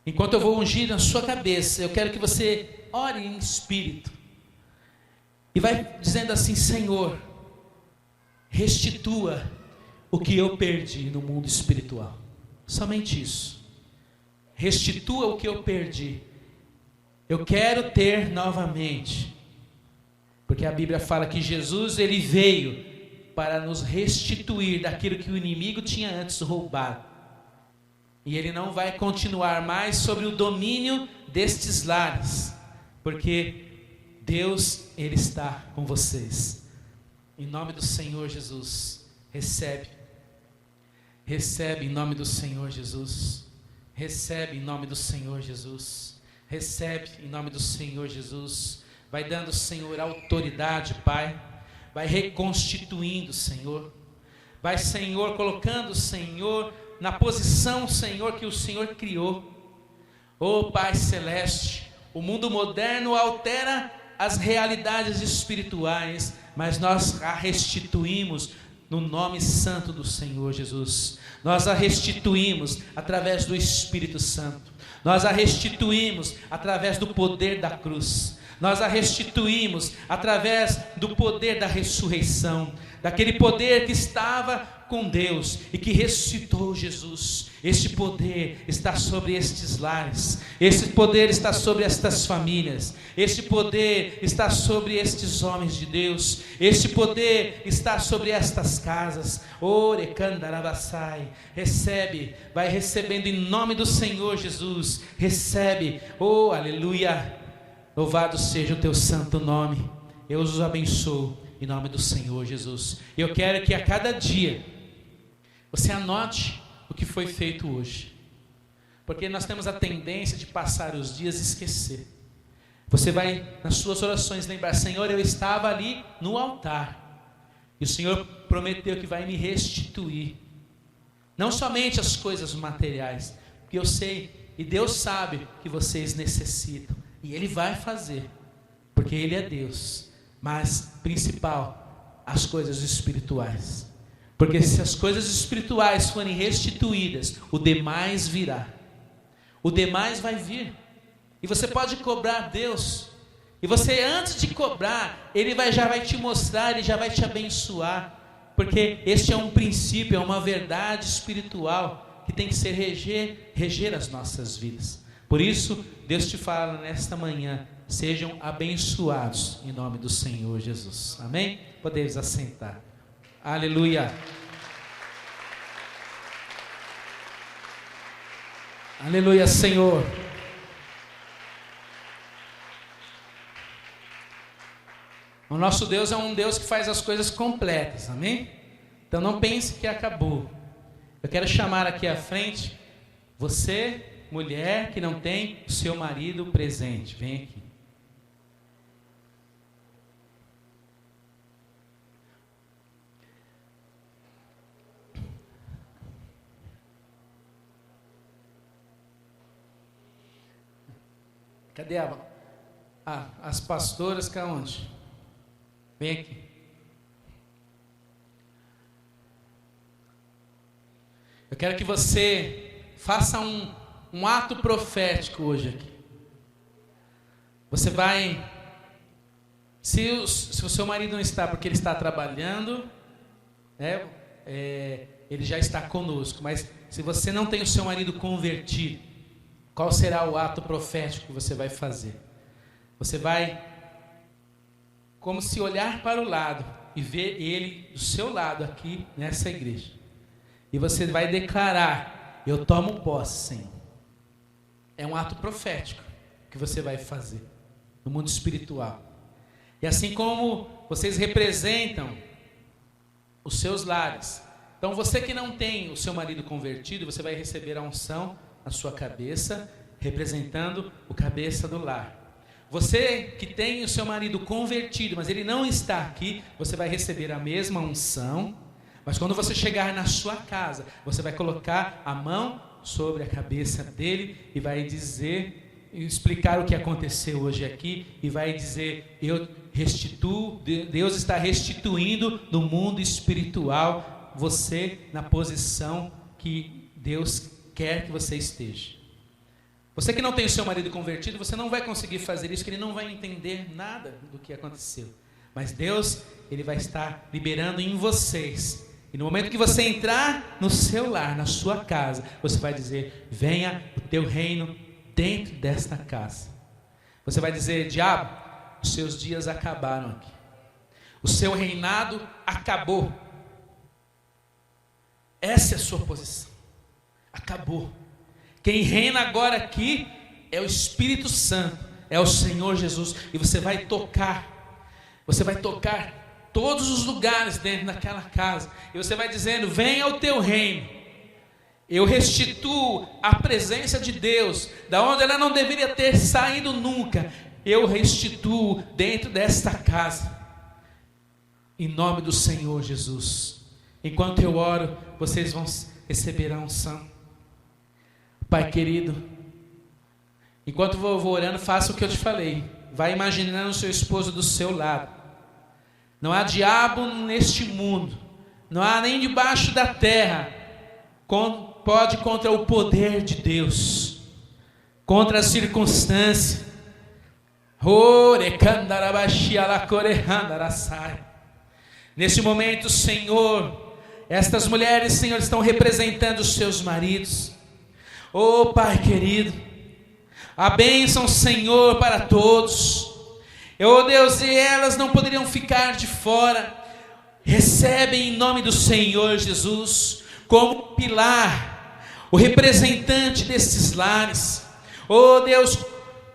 Enquanto eu vou ungir na sua cabeça, eu quero que você ore em espírito. E vai dizendo assim, Senhor, restitua o que eu perdi no mundo espiritual. Somente isso. Restitua o que eu perdi. Eu quero ter novamente. Porque a Bíblia fala que Jesus, ele veio para nos restituir daquilo que o inimigo tinha antes roubado. E ele não vai continuar mais sobre o domínio destes lares, porque Deus, ele está com vocês. Em nome do Senhor Jesus, recebe em nome do Senhor Jesus, recebe em nome do Senhor Jesus, recebe em nome do Senhor Jesus. Vai dando, Senhor, autoridade, Pai, vai reconstituindo, Senhor, vai, Senhor, colocando, Senhor, na posição, Senhor, que o Senhor criou. Oh Pai Celeste, o mundo moderno altera as realidades espirituais, mas nós a restituímos no nome santo do Senhor Jesus. Nós a restituímos através do Espírito Santo. Nós a restituímos através do poder da cruz. Nós a restituímos através do poder da ressurreição, daquele poder que estava com Deus e que ressuscitou Jesus. Este poder está sobre estes lares, este poder está sobre estas famílias, este poder está sobre estes homens de Deus, este poder está sobre estas casas. Orecandarabassai, recebe, vai recebendo em nome do Senhor Jesus, recebe, oh aleluia, louvado seja o teu santo nome. Eu os abençoo em nome do Senhor Jesus. Eu quero que a cada dia você anote o que foi feito hoje, porque nós temos a tendência de passar os dias e esquecer. Você vai nas suas orações lembrar, Senhor, eu estava ali no altar, e o Senhor prometeu que vai me restituir, não somente as coisas materiais, porque eu sei, e Deus sabe que vocês necessitam, e Ele vai fazer, porque Ele é Deus, mas principal, as coisas espirituais. Porque se as coisas espirituais forem restituídas, o demais virá. O demais vai vir. E você pode cobrar a Deus. E você, antes de cobrar, Ele já vai te mostrar, Ele já vai te abençoar. Porque este é um princípio, é uma verdade espiritual que tem que ser reger as nossas vidas. Por isso, Deus te fala nesta manhã, sejam abençoados em nome do Senhor Jesus. Amém? Podemos assentar. Aleluia. Aleluia, Senhor. O nosso Deus é um Deus que faz as coisas completas, amém? Então não pense que acabou. Eu quero chamar aqui à frente você, mulher que não tem o seu marido presente, vem aqui. Cadê as pastoras? Que aonde? Vem aqui. Eu quero que você faça um ato profético hoje aqui. Você vai, se o seu marido não está porque ele está trabalhando, ele já está conosco, mas se você não tem o seu marido convertido, qual será o ato profético que você vai fazer? Você vai, como se olhar para o lado e ver ele do seu lado aqui nessa igreja. E você vai declarar: eu tomo posse, Senhor. É um ato profético que você vai fazer no mundo espiritual. E assim como vocês representam os seus lares, então você que não tem o seu marido convertido, você vai receber a unção na sua cabeça, representando o cabeça do lar. Você que tem o seu marido convertido, mas ele não está aqui, você vai receber a mesma unção. Mas quando você chegar na sua casa, você vai colocar a mão sobre a cabeça dele e vai dizer, explicar o que aconteceu hoje aqui, e vai dizer: eu restituo, Deus está restituindo no mundo espiritual você na posição que Deus quer que você esteja. Você que não tem o seu marido convertido, você não vai conseguir fazer isso, que ele não vai entender nada do que aconteceu. Mas Deus, ele vai estar liberando em vocês. E no momento que você entrar no seu lar, na sua casa, você vai dizer: venha o teu reino dentro desta casa. Você vai dizer: diabo, os seus dias acabaram aqui. O seu reinado acabou. Essa é a sua posição. Acabou. Quem reina agora aqui é o Espírito Santo, é o Senhor Jesus. E você vai tocar todos os lugares dentro daquela casa, e você vai dizendo: venha o teu reino. Eu restituo a presença de Deus da onde ela não deveria ter saído nunca. Eu restituo dentro desta casa, em nome do Senhor Jesus. Enquanto eu oro, vocês vão receber a unção. Pai querido, enquanto eu vou orando, faça o que eu te falei. Vai imaginando o seu esposo do seu lado. Não há diabo neste mundo, não há nem debaixo da terra, pode contra o poder de Deus, contra a circunstância. Neste momento, Senhor, estas mulheres, Senhor, estão representando os seus maridos. Oh Pai querido, a bênção, Senhor, para todos. Oh Deus, e elas não poderiam ficar de fora. Recebem em nome do Senhor Jesus, como pilar, o representante destes lares. Oh Deus,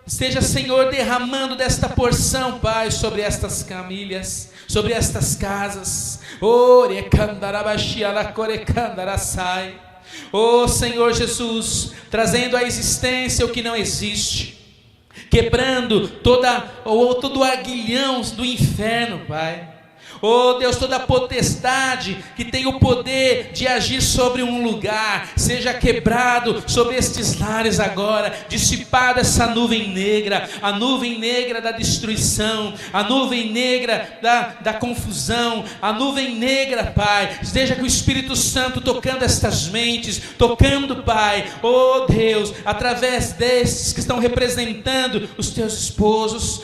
esteja, Senhor, derramando desta porção, Pai, sobre estas famílias, sobre estas casas. Oh Senhor Jesus, trazendo à existência o que não existe, quebrando todo o aguilhão do inferno, Pai. Oh Deus, toda potestade que tem o poder de agir sobre um lugar, seja quebrado sobre estes lares agora, dissipada essa nuvem negra, a nuvem negra da destruição, a nuvem negra da confusão, a nuvem negra, Pai. Esteja com o Espírito Santo tocando estas mentes, tocando, Pai, oh Deus, através destes que estão representando os teus esposos.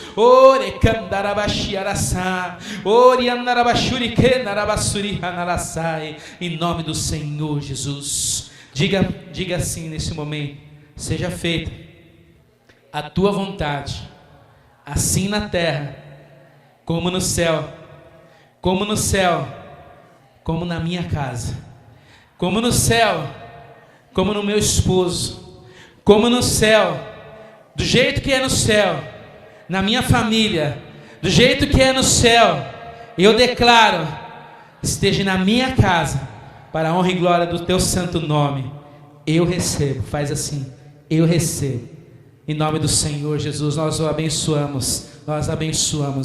Em nome do Senhor Jesus, diga assim nesse momento: seja feita a tua vontade, assim na terra como no céu, como na minha casa, como no céu, como no meu esposo, como no céu, do jeito que é no céu, na minha família, do jeito que é no céu. Eu declaro: esteja na minha casa, para a honra e glória do teu santo nome. Eu recebo, faz assim, eu recebo, em nome do Senhor Jesus. Nós o abençoamos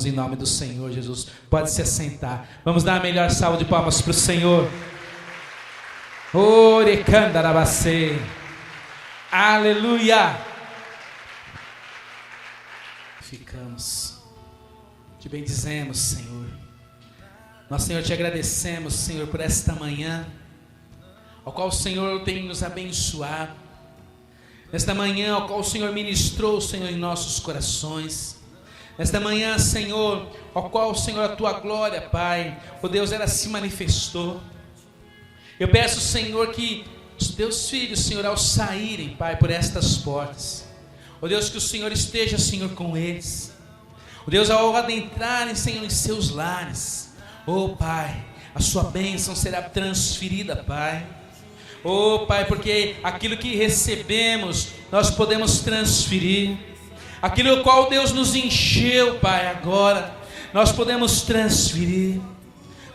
em nome do Senhor Jesus. Pode se assentar, vamos dar a melhor salva de palmas para o Senhor. Aleluia. glorificamos, te bendizemos, Senhor. Nós, Senhor, te agradecemos, Senhor, por esta manhã, ao qual o Senhor tem nos abençoado, nesta manhã ao qual o Senhor ministrou, Senhor, em nossos corações, nesta manhã, Senhor, ao qual, Senhor, a tua glória, Pai, ó Deus, ela se manifestou. Eu peço, Senhor, que os teus filhos, Senhor, ao saírem, Pai, por estas portas, ó Deus, que o Senhor esteja, Senhor, com eles. Ó Deus, ao adentrarem, Senhor, em seus lares, ó Pai, a sua bênção será transferida, Pai. Ó Pai, porque aquilo que recebemos, nós podemos transferir. Aquilo qual Deus nos encheu, Pai, agora, nós podemos transferir.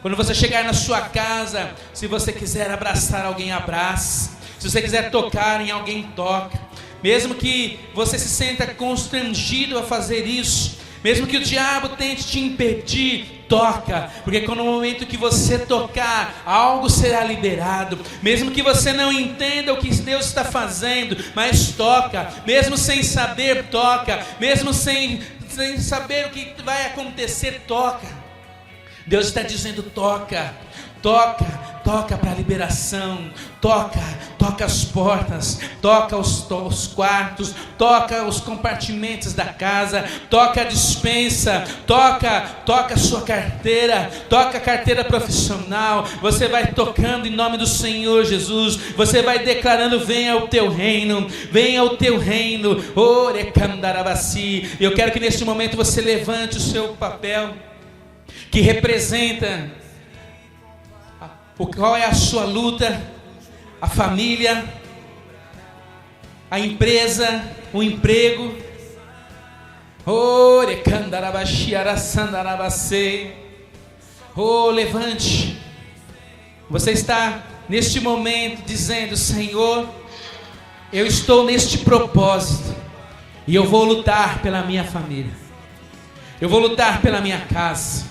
Quando você chegar na sua casa, se você quiser abraçar alguém, abraça. Se você quiser tocar em alguém, toca. Mesmo que você se sinta constrangido a fazer isso, mesmo que o diabo tente te impedir, toca, porque no momento que você tocar, algo será liberado. Mesmo que você não entenda o que Deus está fazendo, mas toca. Mesmo sem saber, toca. Mesmo sem saber o que vai acontecer, toca. Deus está dizendo: toca, toca, toca para a liberação, toca as portas, toca os quartos, toca os compartimentos da casa, toca a despensa, toca a sua carteira, toca a carteira profissional. Você vai tocando em nome do Senhor Jesus, você vai declarando: venha o teu reino, venha o teu reino. Eu quero que neste momento você levante o seu papel, que representa qual é a sua luta, a família, a empresa, o emprego. Levante. Você está neste momento dizendo: Senhor, eu estou neste propósito e eu vou lutar pela minha família, eu vou lutar pela minha casa,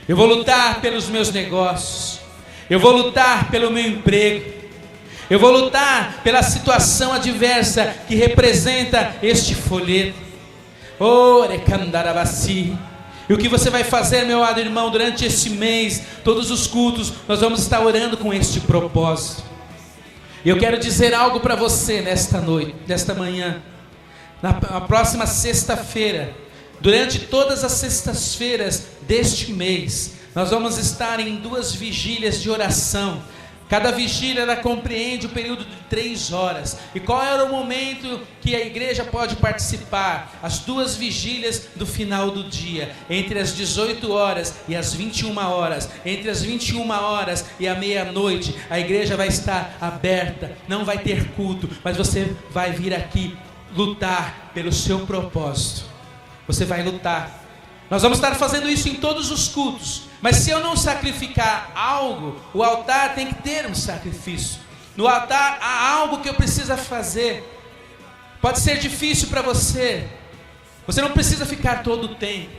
eu vou lutar pelos meus negócios, eu vou lutar pelo meu emprego, eu vou lutar pela situação adversa que representa este folheto. E o que você vai fazer, meu amado irmão, durante este mês, todos os cultos, nós vamos estar orando com este propósito. E eu quero dizer algo para você nesta noite, nesta manhã. Na próxima sexta-feira, durante todas as sextas-feiras deste mês, nós vamos estar em 2 vigílias de oração. Cada vigília ela compreende o período de 3 horas. E qual era o momento que a igreja pode participar? As 2 vigílias do final do dia, entre as 18 horas e as 21 horas. Entre as 21 horas e a meia-noite, a igreja vai estar aberta. Não vai ter culto, mas você vai vir aqui lutar pelo seu propósito. Você vai lutar. Nós vamos estar fazendo isso em todos os cultos. Mas se eu não sacrificar algo, o altar tem que ter um sacrifício. No altar há algo que eu preciso fazer. Pode ser difícil para você. Você não precisa ficar todo o tempo.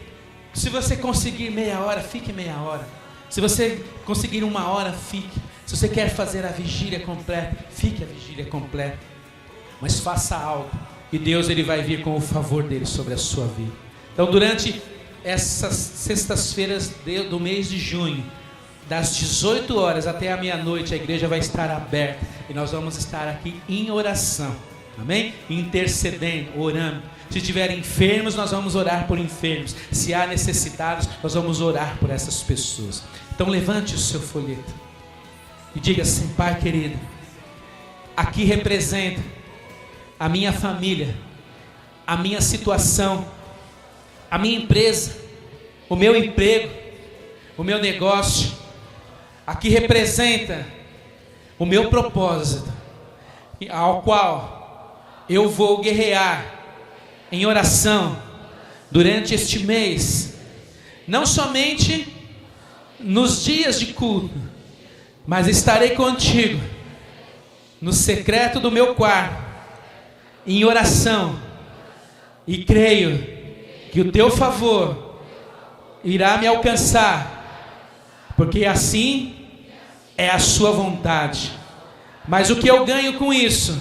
Se você conseguir meia hora, fique meia hora. Se você conseguir 1 hora, fique. Se você quer fazer a vigília completa, fique a vigília completa. Mas faça algo. E Deus ele vai vir com o favor dele sobre a sua vida. Então durante essas sextas-feiras do mês de junho, das 18 horas até a meia-noite, a igreja vai estar aberta. E nós vamos estar aqui em oração. Amém? Intercedendo, orando. Se tiverem enfermos, nós vamos orar por enfermos. Se há necessitados, nós vamos orar por essas pessoas. Então levante o seu folheto e diga assim: Pai querido, aqui representa a minha família, a minha situação, a minha empresa, o meu emprego, o meu negócio. Aqui representa o meu propósito, ao qual eu vou guerrear em oração durante este mês, não somente nos dias de culto, mas estarei contigo no secreto do meu quarto, em oração, e creio que o teu favor irá me alcançar, porque assim é a sua vontade. Mas o que eu ganho com isso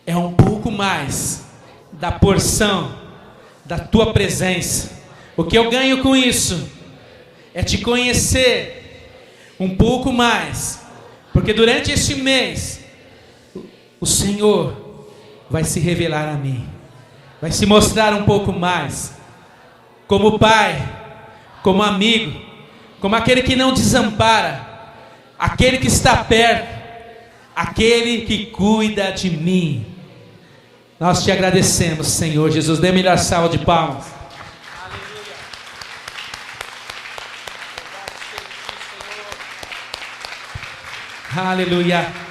é um pouco mais da porção da tua presença. O que eu ganho com isso é te conhecer um pouco mais, porque durante este mês o Senhor vai se revelar a mim, vai se mostrar um pouco mais, como pai, como amigo, como aquele que não desampara, aquele que está perto, aquele que cuida de mim. Nós te agradecemos, Senhor Jesus. Dê melhor salva de palmas. Aleluia. Aleluia.